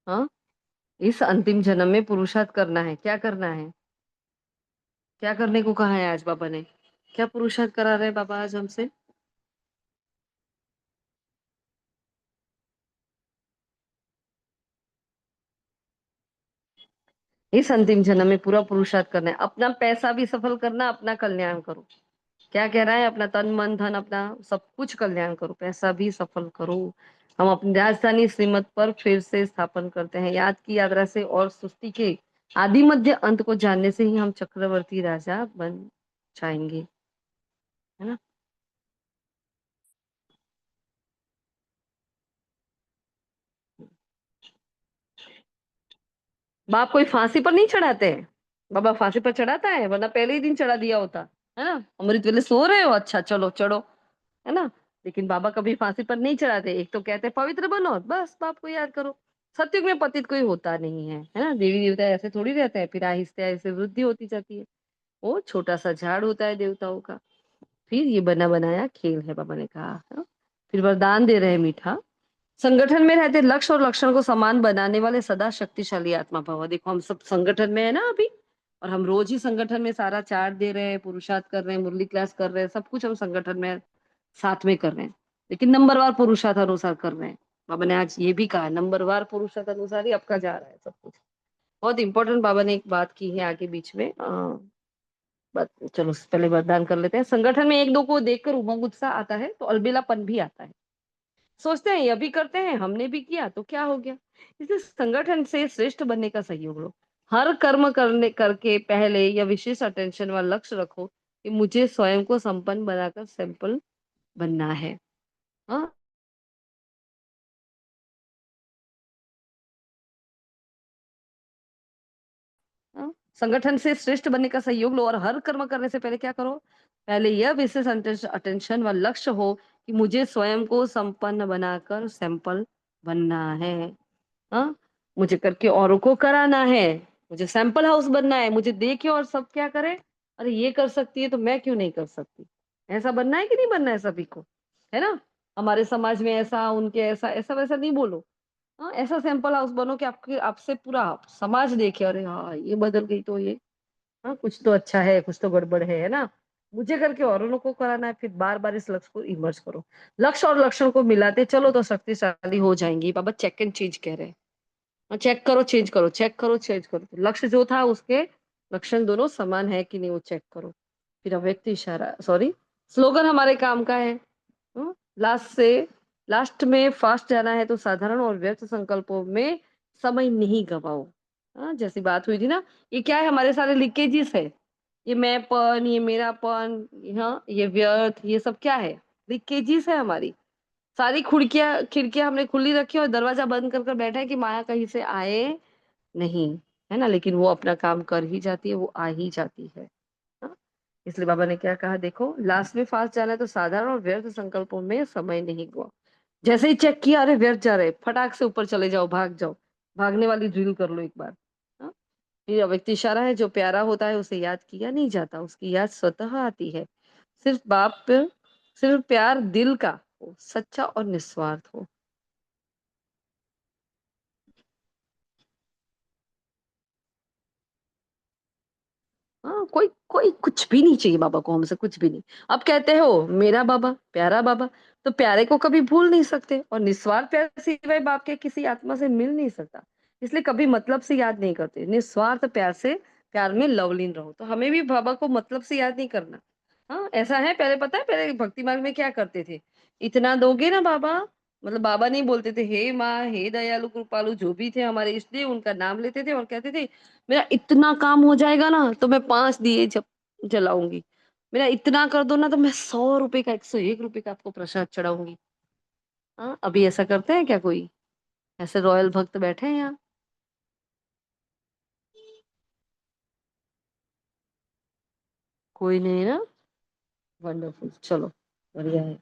हाँ, इस अंतिम जन्म में पुरुषार्थ करना है, क्या करना है? क्या करने को कहा है आज बाबा ने? क्या पुरुषार्थ करा रहे हैं बाबा आज हमसे? इस अंतिम जन्म में पूरा पुरुषार्थ करना है, अपना पैसा भी सफल करना, अपना कल्याण करो। क्या कह रहा है? अपना तन मन धन अपना सब कुछ कल्याण करो, पैसा भी सफल करो। हम अपनी राजधानी श्रीमत पर फिर से स्थापन करते हैं, याद की यात्रा से और सुस्ती के आदि मध्य अंत को जानने से ही हम चक्रवर्ती राजा बन जाएंगे, है ना। बाप कोई फांसी पर नहीं चढ़ाते हैं, बाबा फांसी पर चढ़ाता है? वरना पहले ही दिन चढ़ा दिया होता, है ना। अमृत वेले सो रहे हो, अच्छा चलो चढ़ो, है ना। लेकिन बाबा कभी फांसी पर नहीं चढ़ाते। एक तो कहते हैं पवित्र बनो, बस बाप को याद करो। सत्युग में पतित कोई होता नहीं है ना। देवी देवता ऐसे थोड़ी रहते हैं, फिर आहिस्ते आहिस्ते वृद्धि होती जाती है। वो छोटा सा झाड़ होता है देवताओं का। फिर ये बना बनाया खेल है, बाबा ने कहा, है ना? फिर वरदान दे रहे हैं मीठा, संगठन में रहते लक्ष्य और लक्षण को समान बनाने वाले सदा शक्तिशाली आत्मा भव। देखो हम सब संगठन में है ना अभी, और हम रोज ही संगठन में सारा चार्ट दे रहे हैं, पुरुषार्थ कर रहे हैं, मुरली क्लास कर रहे हैं, सब कुछ हम संगठन में साथ में कर रहे हैं, लेकिन नंबरवार पुरुषार्थ अनुसार कर रहे हैं। बाबा ने आज ये भी कहा, नंबरवार पुरुषार्थ अनुसार ही आपका जा रहा है सब कुछ। बहुत इंपॉर्टेंट बाबा ने एक बात की है आगे बीच में, बात चलो पहले वरदान कर लेते हैं। संगठन में एक दो को देखकर उमंग उत्साह आता है तो अलबेलापन भी आता है। सोचते हैं ये भी करते हैं, हमने भी किया तो क्या हो गया। इसलिए संगठन से श्रेष्ठ बनने का सहयोग लो। हर कर्म करने करके पहले यह विशेष अटेंशन व लक्ष्य रखो कि मुझे स्वयं को संपन्न बनाकर सैंपल बनना है। हाँ, हाँ? संगठन से श्रेष्ठ बनने का सहयोग लो और हर कर्म करने से पहले क्या करो, पहले यह विशेष अटेंशन व लक्ष्य हो कि मुझे स्वयं को संपन्न बनाकर सैंपल बनना है। हाँ, मुझे करके औरों को कराना है, मुझे सैंपल हाउस बनना है, मुझे देखे और सब क्या करे, अरे ये कर सकती है तो मैं क्यों नहीं कर सकती। ऐसा बनना है कि नहीं बनना है सभी को, है ना। हमारे समाज में ऐसा, उनके ऐसा, ऐसा वैसा नहीं बोलो। हाँ, ऐसा सैंपल हाउस बनो कि आपके आपसे पूरा समाज देखे, अरे हाँ ये बदल गई तो ये, हाँ कुछ तो अच्छा है, कुछ तो गड़बड़ है ना। मुझे करके औरों को कराना है, फिर बार बार इस लक्ष्य को इमर्ज करो। लक्ष्य और लक्षण को मिलाते चलो तो शक्तिशाली हो जाएंगी। बाबा चेक एंड चेंज कह रहे हैं। हाँ, चेक करो चेंज करो, चेक करो चेंज करो, तो लक्ष्य जो था उसके लक्षण दोनों समान है कि नहीं वो चेक करो। फिर अव्यक्त इशारा, सॉरी, स्लोगन हमारे काम का है। लास्ट से लास्ट में फास्ट जाना है तो साधारण और व्यर्थ संकल्पों में समय नहीं गवाओ। हाँ, जैसी बात हुई थी ना, ये क्या है, हमारे सारे लीकेजेस है। ये मैंपन, ये मेरापन, हाँ ये व्यर्थ, ये सब क्या है, लीकेजेस है हमारी। सारी खिड़कियां खिड़कियां हमने खुली रखी और दरवाजा बंद कर कर बैठा है कि माया कहीं से आए नहीं, है ना। लेकिन वो अपना काम कर ही जाती है, वो आ ही जाती है। हाँ? इसलिए बाबा ने क्या कहा देखो, लास्ट में फास्ट जाना है तो साधारण और व्यर्थ संकल्पों में समय नहीं गवा। जैसे ही चेक किया अरे व्यर्थ जा रहे, फटाक से ऊपर चले जाओ, भाग जाओ, भागने वाली ड्रिल कर लो एक बार। हाँ? ये अव्यक्त इशारा है, जो प्यारा होता है उसे याद किया नहीं जाता, उसकी याद स्वतः आती है। सिर्फ बाप सिर्फ प्यार दिल का हो, सच्चा और निस्वार्थ हो। हाँ, कोई कोई कुछ भी नहीं चाहिए बाबा को हमसे, कुछ भी नहीं। अब कहते हो मेरा बाबा, प्यारा बाबा, तो प्यारे को कभी भूल नहीं सकते, और निस्वार्थ प्यार सिवाय बाप के किसी आत्मा से मिल नहीं सकता। इसलिए कभी मतलब से याद नहीं करते, निस्वार्थ प्यार से, प्यार में लवलीन रहो। तो हमें भी बाबा को मतलब से याद नहीं करना। हाँ, ऐसा है, पहले पता है, पहले भक्ति मार्ग में क्या करते थे, इतना दोगे ना बाबा, मतलब बाबा नहीं बोलते थे, हे माँ, हे दयालु कृपालु, जो भी थे हमारे इसलिए उनका नाम लेते थे और कहते थे मेरा इतना काम हो जाएगा ना तो मैं 5 दिए जलाऊंगी, मेरा इतना कर दो ना तो मैं 100 रुपए का, 101 रुपए का आपको प्रसाद चढ़ाऊंगी। हाँ, अभी ऐसा करते हैं क्या कोई? ऐसे रॉयल भक्त बैठे हैं यहाँ? कोई नहीं ना। वंडरफुल, चलो, बढ़िया है।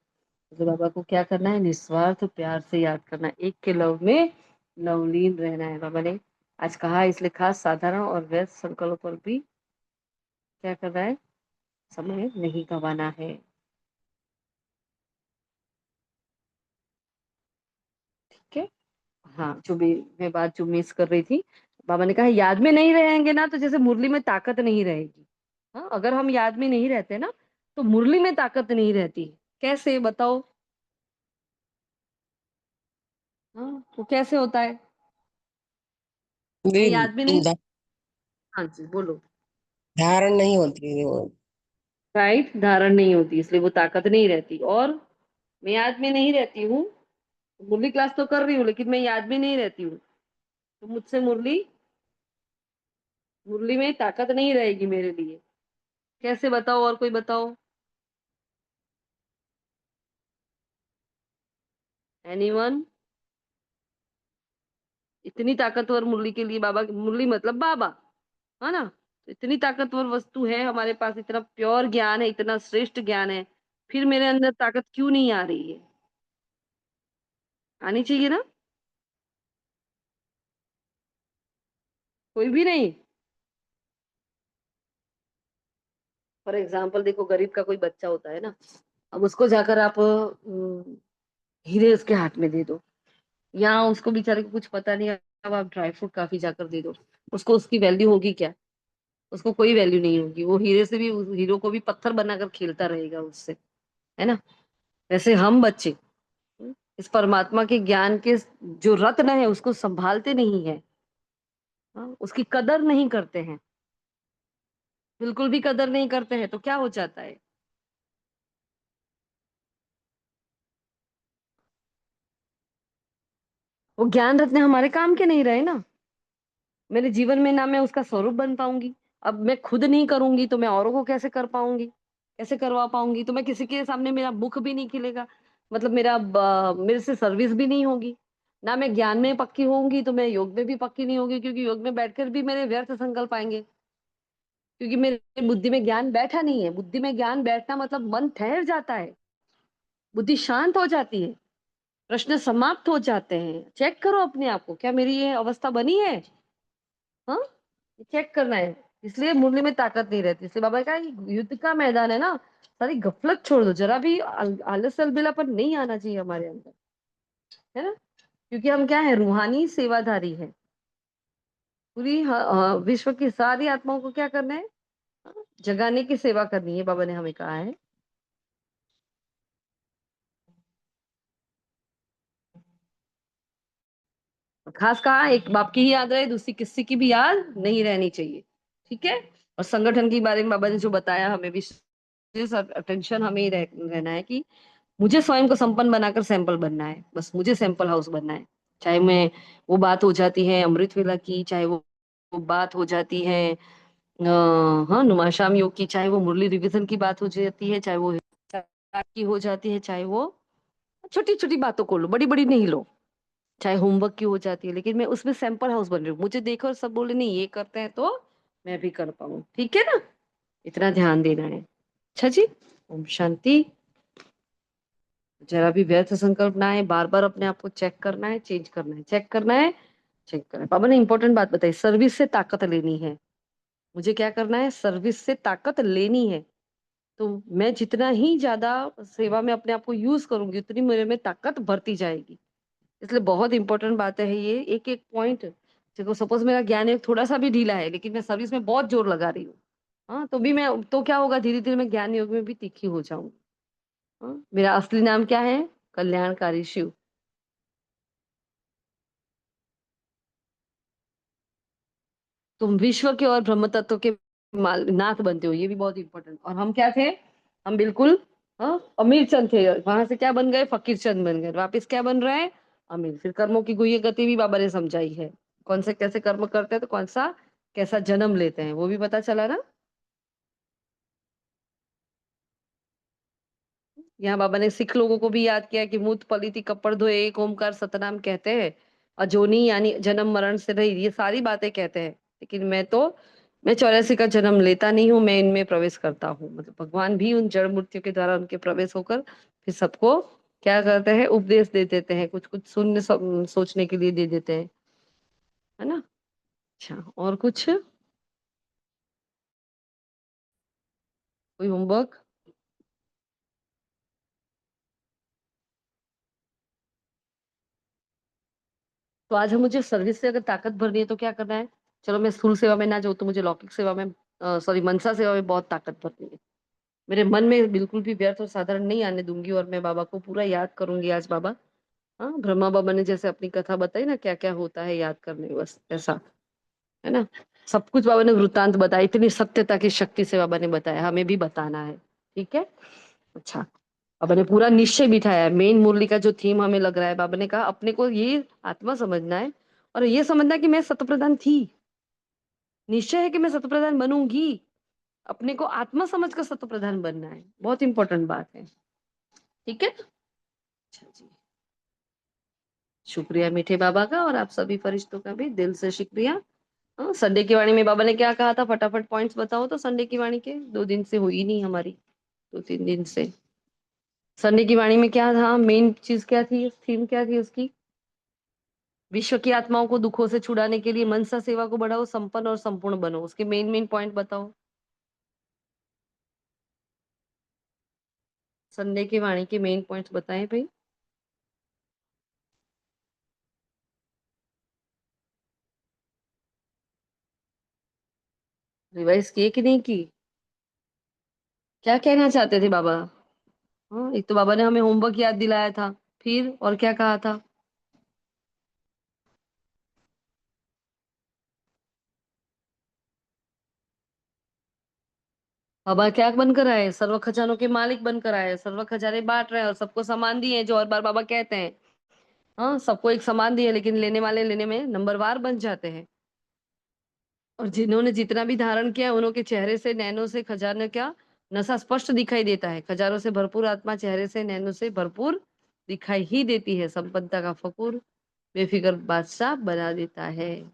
तो बाबा को क्या करना है, निस्वार्थ प्यार से याद करना है, एक के लव में लवलीन रहना है। बाबा ने आज कहा, इसलिए खास साधारण और व्यर्थ संकल्प पर भी क्या करना है, समय नहीं गंवाना है। ठीक है। हाँ, जो भी मैं बात जो मिस कर रही थी, बाबा ने कहा याद में नहीं रहेंगे ना तो जैसे मुरली में ताकत नहीं रहेगी। हाँ, अगर हम याद में नहीं रहते ना तो मुरली में ताकत नहीं रहती। कैसे बताओ? हाँ, तो कैसे होता है? मैं याद में नहीं। ध- हाँ जी, बोलो। धारण नहीं होती वो। राइट, धारण नहीं होती, इसलिए वो ताकत नहीं रहती। और मैं याद में नहीं रहती हूँ, मुरली क्लास तो कर रही हूँ लेकिन मैं याद में नहीं रहती हूँ, तो मुझसे मुरली, मुरली में ताकत नहीं रहेगी मेरे लिए। कैसे बताओ, और कोई बताओ? एनीवन? इतनी ताकतवर मुरली के लिए बाबा, मुरली मतलब बाबा, है ना? तो इतनी ताकतवर वस्तु है हमारे पास, इतना प्योर ज्ञान है, इतना श्रेष्ठ ज्ञान है, फिर मेरे अंदर ताकत क्यों नहीं आ रही है? आनी चाहिए ना। कोई भी नहीं। फॉर एग्जाम्पल देखो, गरीब का कोई बच्चा होता है ना, अब उसको जाकर आप हीरे उसके हाथ में दे दो, या उसको बेचारे को कुछ पता नहीं है, अब आप ड्राई फ्रूट काफी जाकर दे दो, उसको उसकी वैल्यू होगी क्या? उसको कोई वैल्यू नहीं होगी, वो हीरे से भी, उस हीरो को भी पत्थर बनाकर खेलता रहेगा उससे, है ना? वैसे हम बच्चे इस परमात्मा के ज्ञान के जो रत्न है उसको संभालते नहीं है। हाँ, उसकी कदर नहीं करते हैं, बिल्कुल भी कदर नहीं करते हैं, तो क्या हो जाता है? वो ज्ञान रत्न हमारे काम के नहीं रहे ना। मेरे जीवन में ना मैं उसका स्वरूप बन पाऊंगी। अब मैं खुद नहीं करूंगी तो मैं औरों को कैसे कर पाऊंगी, कैसे करवा पाऊंगी? तो मैं किसी के सामने मेरा मुख भी नहीं खिलेगा, मतलब मेरे से सर्विस भी नहीं होगी। ना मैं ज्ञान में पक्की होंगी तो मैं योग में भी पक्की नहीं होगी, क्योंकि योग में बैठकर भी मेरे व्यर्थ संकल्प आएंगे, क्योंकि मेरे बुद्धि में ज्ञान बैठा नहीं है। बुद्धि में ज्ञान बैठना मतलब मन ठहर जाता है, बुद्धि शांत हो जाती है, प्रश्न समाप्त हो जाते हैं। चेक करो अपने आप को, क्या मेरी ये अवस्था बनी है? हाँ, चेक करना है। इसलिए मुरली में ताकत नहीं रहती, इसलिए बाबा का युद्ध का मैदान है ना, सारी गफलत छोड़ दो, जरा भी आलस अलबेलापन नहीं आना चाहिए हमारे अंदर, है ना? क्योंकि हम क्या है, रूहानी सेवाधारी है। पूरी विश्व की सारी आत्माओं को क्या करना है, जगाने की सेवा करनी है, बाबा ने हमें कहा है। खास कहा, एक बाप की ही याद रहे, दूसरी किसी की भी याद नहीं रहनी चाहिए। ठीक है। और संगठन के बारे में बाबा ने जो बताया, हमें भी अटेंशन हमें ही रहना है कि मुझे स्वयं को संपन्न बनाकर सैंपल बनना है, बस मुझे सैंपल हाउस बनना है। चाहे मैं, वो बात हो जाती है अमृत वेला की, चाहे वो बात हो जाती है हाँ नुमाशाम योग की, चाहे वो मुरली रिवीजन की बात हो जाती है, चाहे वो की हो जाती है, चाहे वो छोटी छोटी बातों को लो, बड़ी बड़ी नहीं लो, चाहे होमवर्क की हो जाती है, लेकिन मैं उसमें सैंपल हाउस बन रही हूँ। मुझे देखो और सब बोले नहीं ये करते हैं तो मैं भी कर पाऊँ, ठीक है ना? इतना ध्यान देना है। अच्छा जी, ओम शांति। जरा भी व्यर्थ संकल्प ना आए, बार बार अपने आप को चेक करना है, चेंज करना है, चेक करना है, चेक करना है। पापा ने इंपॉर्टेंट बात बताई, सर्विस से ताकत लेनी है। मुझे क्या करना है, सर्विस से ताकत लेनी है। तो मैं जितना ही ज्यादा सेवा में अपने आप को यूज करूंगी उतनी मेरे में ताकत बढ़ती जाएगी। इसलिए बहुत इंपॉर्टेंट बात है ये, एक एक पॉइंट। देखो, सपोज मेरा ज्ञान एक थोड़ा सा भी ढीला है लेकिन मैं सर्विस में बहुत जोर लगा रही हूँ, हाँ, तो भी मैं तो क्या होगा, धीरे-धीरे मैं ज्ञान योग में भी तीखी हो जाऊँगी। हाँ, मेरा असली नाम क्या है? कल्याणकारी शिव। तुम विश्व के और ब्रह्म तत्व के नाथ बनते हो, ये भी बहुत इंपॉर्टेंट। और हम क्या थे? हम बिल्कुल अमीर चंद थे, वहां से क्या बन गए? फकीर चंद बन गए। वापिस क्या बन रहे हैं? अमीर। फिर कर्मों की गुह्य गति भी बाबा ने समझाई है, कौन से कैसे कर्म करते हैं तो कौन सा कैसा जन्म लेते हैं, वो भी पता चला ना। यहाँ बाबा ने सिख लोगों को भी याद किया कि मूत पलीति कपड़ धोए एक ओमकार सतनाम कहते हैं, अजोनी यानी जन्म मरण से रही, ये सारी बातें कहते हैं। लेकिन मैं 84 का जन्म लेता नहीं हूँ, मैं इनमें प्रवेश करता हूँ। मतलब भगवान भी उन जड़ मूर्तियों के द्वारा उनके प्रवेश होकर फिर सबको क्या करते हैं? उपदेश दे देते हैं, कुछ कुछ शून्य सोचने के लिए दे देते हैं, है ना। अच्छा, और कुछ कोई होमवर्क? तो आज हम मुझे सर्विस से अगर ताकत भरनी है तो क्या करना है? चलो मैं स्थूल सेवा में ना जाऊँ तो मुझे लौकिक सेवा में, सॉरी, मनसा सेवा में बहुत ताकत भरनी है। मेरे मन में बिल्कुल भी व्यर्थ और साधारण नहीं आने दूंगी, और मैं बाबा को पूरा याद करूंगी आज। बाबा, हाँ, ब्रह्मा बाबा ने जैसे अपनी कथा बताई ना, क्या क्या होता है याद करने, बस ऐसा, है ना। सब कुछ बाबा ने वृत्तांत बताया, इतनी सत्यता की शक्ति से बाबा ने बताया, हमें भी बताना है। ठीक है। अच्छा, बाबा ने पूरा निश्चय बिठाया है। मेन मुरली का जो थीम हमें लग रहा है, बाबा ने कहा अपने को ये आत्मा समझना है, और ये समझना है कि मैं सतप्रधान थी, निश्चय है कि मैं सतप्रधान बनूंगी। अपने को आत्मा समझकर सतप्रधान बनना है, बहुत इंपॉर्टेंट बात है। ठीक है। अच्छा जी, शुक्रिया मीठे बाबा का, और आप सभी फरिश्तों का भी दिल से शुक्रिया। हाँ, संडे की वाणी में बाबा ने क्या कहा था? फटाफट पॉइंट्स बताओ तो। संडे की वाणी के 2 दिन से हुई नहीं हमारी, 2-3 दिन से। संडे की वाणी में क्या था? मेन चीज क्या थी? थीम क्या थी उसकी? विश्व की आत्माओं को दुखों से छुड़ाने के लिए मनसा सेवा को बढ़ाओ, संपन्न और संपूर्ण बनो। उसके मेन मेन पॉइंट बताओ। संडे की वाणी के मेन पॉइंट्स बताएं भाई। रिवाइज किए कि नहीं की? क्या कहना चाहते थे बाबा? हाँ, एक तो बाबा ने हमें होमवर्क याद दिलाया था, फिर और क्या कहा था? बाबा क्या बनकर आए? सर्व खजानों के मालिक बनकर आए, सर्व खजाने बांट रहे हैं और सबको सामान दिए हैं, जो हर बार बाबा कहते हैं। हाँ, सबको एक समान दिए, लेकिन लेने वाले लेने में नंबरवार बन जाते हैं। और जिन्होंने जितना भी धारण किया है, उन्होंने चेहरे से नैनों से खजाने का नशा स्पष्ट दिखाई देता है। खजानों से भरपूर आत्मा चेहरे से नैनों से भरपूर दिखाई ही देती है। संपन्नता का फकूर बेफिक्र बादशाह बना देता है।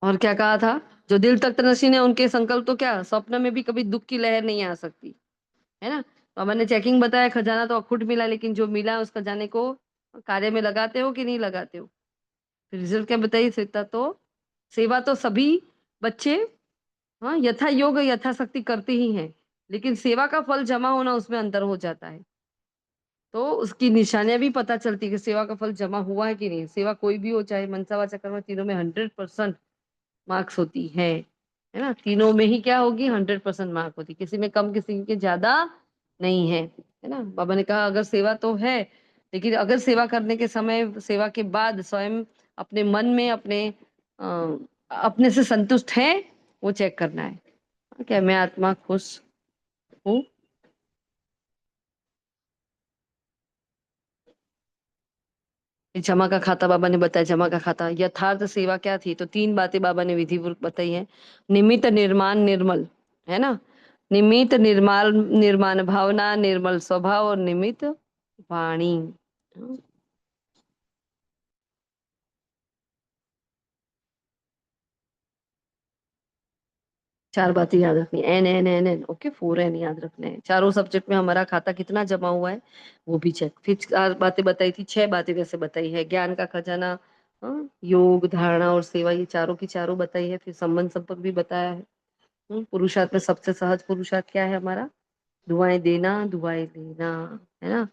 और क्या कहा था? जो दिल तख्त नशीन है उनके संकल्प तो क्या स्वप्न में भी कभी दुख की लहर नहीं आ सकती, है ना। तो मैंने चेकिंग बताया, खजाना तो अखुट मिला, लेकिन जो मिला उस खजाने को कार्य में लगाते हो कि नहीं लगाते हो? फिर रिजल्ट क्या बताइए? सेवा तो सभी बच्चे, हाँ, यथा योग यथाशक्ति करते ही हैं, लेकिन सेवा का फल जमा होना, उसमें अंतर हो जाता है। तो उसकी निशानियां भी पता चलती है कि सेवा का फल जमा हुआ है कि नहीं। सेवा कोई भी हो, चाहे मनसा वाचा कर्म, तीनों में 100% मार्क्स होती है ना। तीनों में ही क्या होगी? 100% मार्क होती, किसी में कम किसी के ज्यादा नहीं है ना। बाबा ने कहा अगर सेवा तो है, लेकिन अगर सेवा करने के समय, सेवा के बाद स्वयं अपने मन में अपने से संतुष्ट है, वो चेक करना है। क्या मैं आत्मा खुश हूँ? जमा का खाता बाबा ने बताया। जमा का खाता यथार्थ सेवा क्या थी? तो 3 बातें बाबा ने विधिपूर्वक बताई है। निमित्त, निर्माण, निर्मल, है ना। निमित्त, निर्माल, निर्माण भावना, निर्मल स्वभाव, और निमित्त वाणी। 4 बातें याद रखनी। एन ओके, 4 एन याद रखने हैं। चारों सब्जेक्ट में हमारा खाता कितना जमा हुआ है वो भी चेक। फिर 4 बातें बताई थी, 6 बातें वैसे बताई है। ज्ञान का खजाना, योग, धारणा और सेवा, ये चारों की चारों बताई है। फिर संबंध संपर्क भी बताया है। पुरुषार्थ में सबसे सहज पुरुषार्थ क्या है हमारा? दुआएं देना, दुआएं लेना। है ना।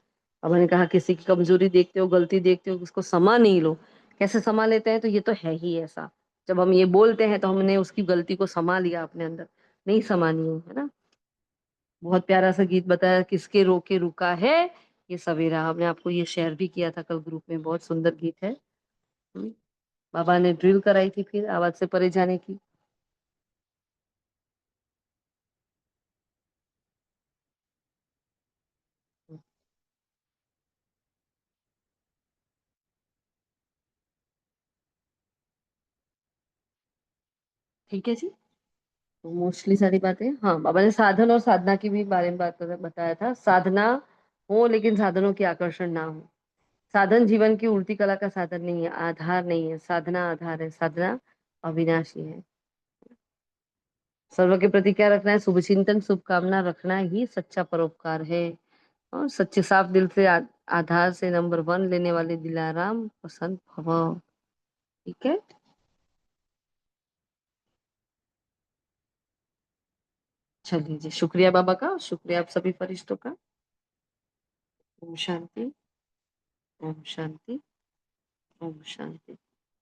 अब मैंने कहा किसी की कमजोरी देखते हो, गलती देखते हो, उसको समा नहीं लो। कैसे समा लेते हैं, तो ये तो है ही ऐसा। जब हम ये बोलते हैं तो हमने उसकी गलती को समा लिया अपने अंदर, नहीं समानी है ना। बहुत प्यारा सा गीत बताया, किसके रोके रुका है ये सवेरा। हमने आपको ये शेयर भी किया था कल ग्रुप में, बहुत सुंदर गीत है। बाबा ने ड्रिल कराई थी फिर आवाज से परे जाने की। ठीक है जी। तो मोस्टली सारी बातें, हाँ, बाबा ने साधन और साधना की भी बारे में बताया था। साधना हो लेकिन साधनों की आकर्षण ना हो। साधन जीवन की उल्टी कला का साधन नहीं है, आधार नहीं है। साधना आधार है, साधना अविनाशी है। सर्व के प्रति क्या रखना है, शुभ चिंतन शुभकामना रखना ही सच्चा परोपकार है। और सच्चे साफ दिल से आधार से नंबर 1 लेने वाले दिलाराम पसंद भव। ठीक है। चलिए जी, शुक्रिया बाबा का, शुक्रिया आप सभी फरिश्तों का। ओम शांति, ओम शांति, ओम शांति।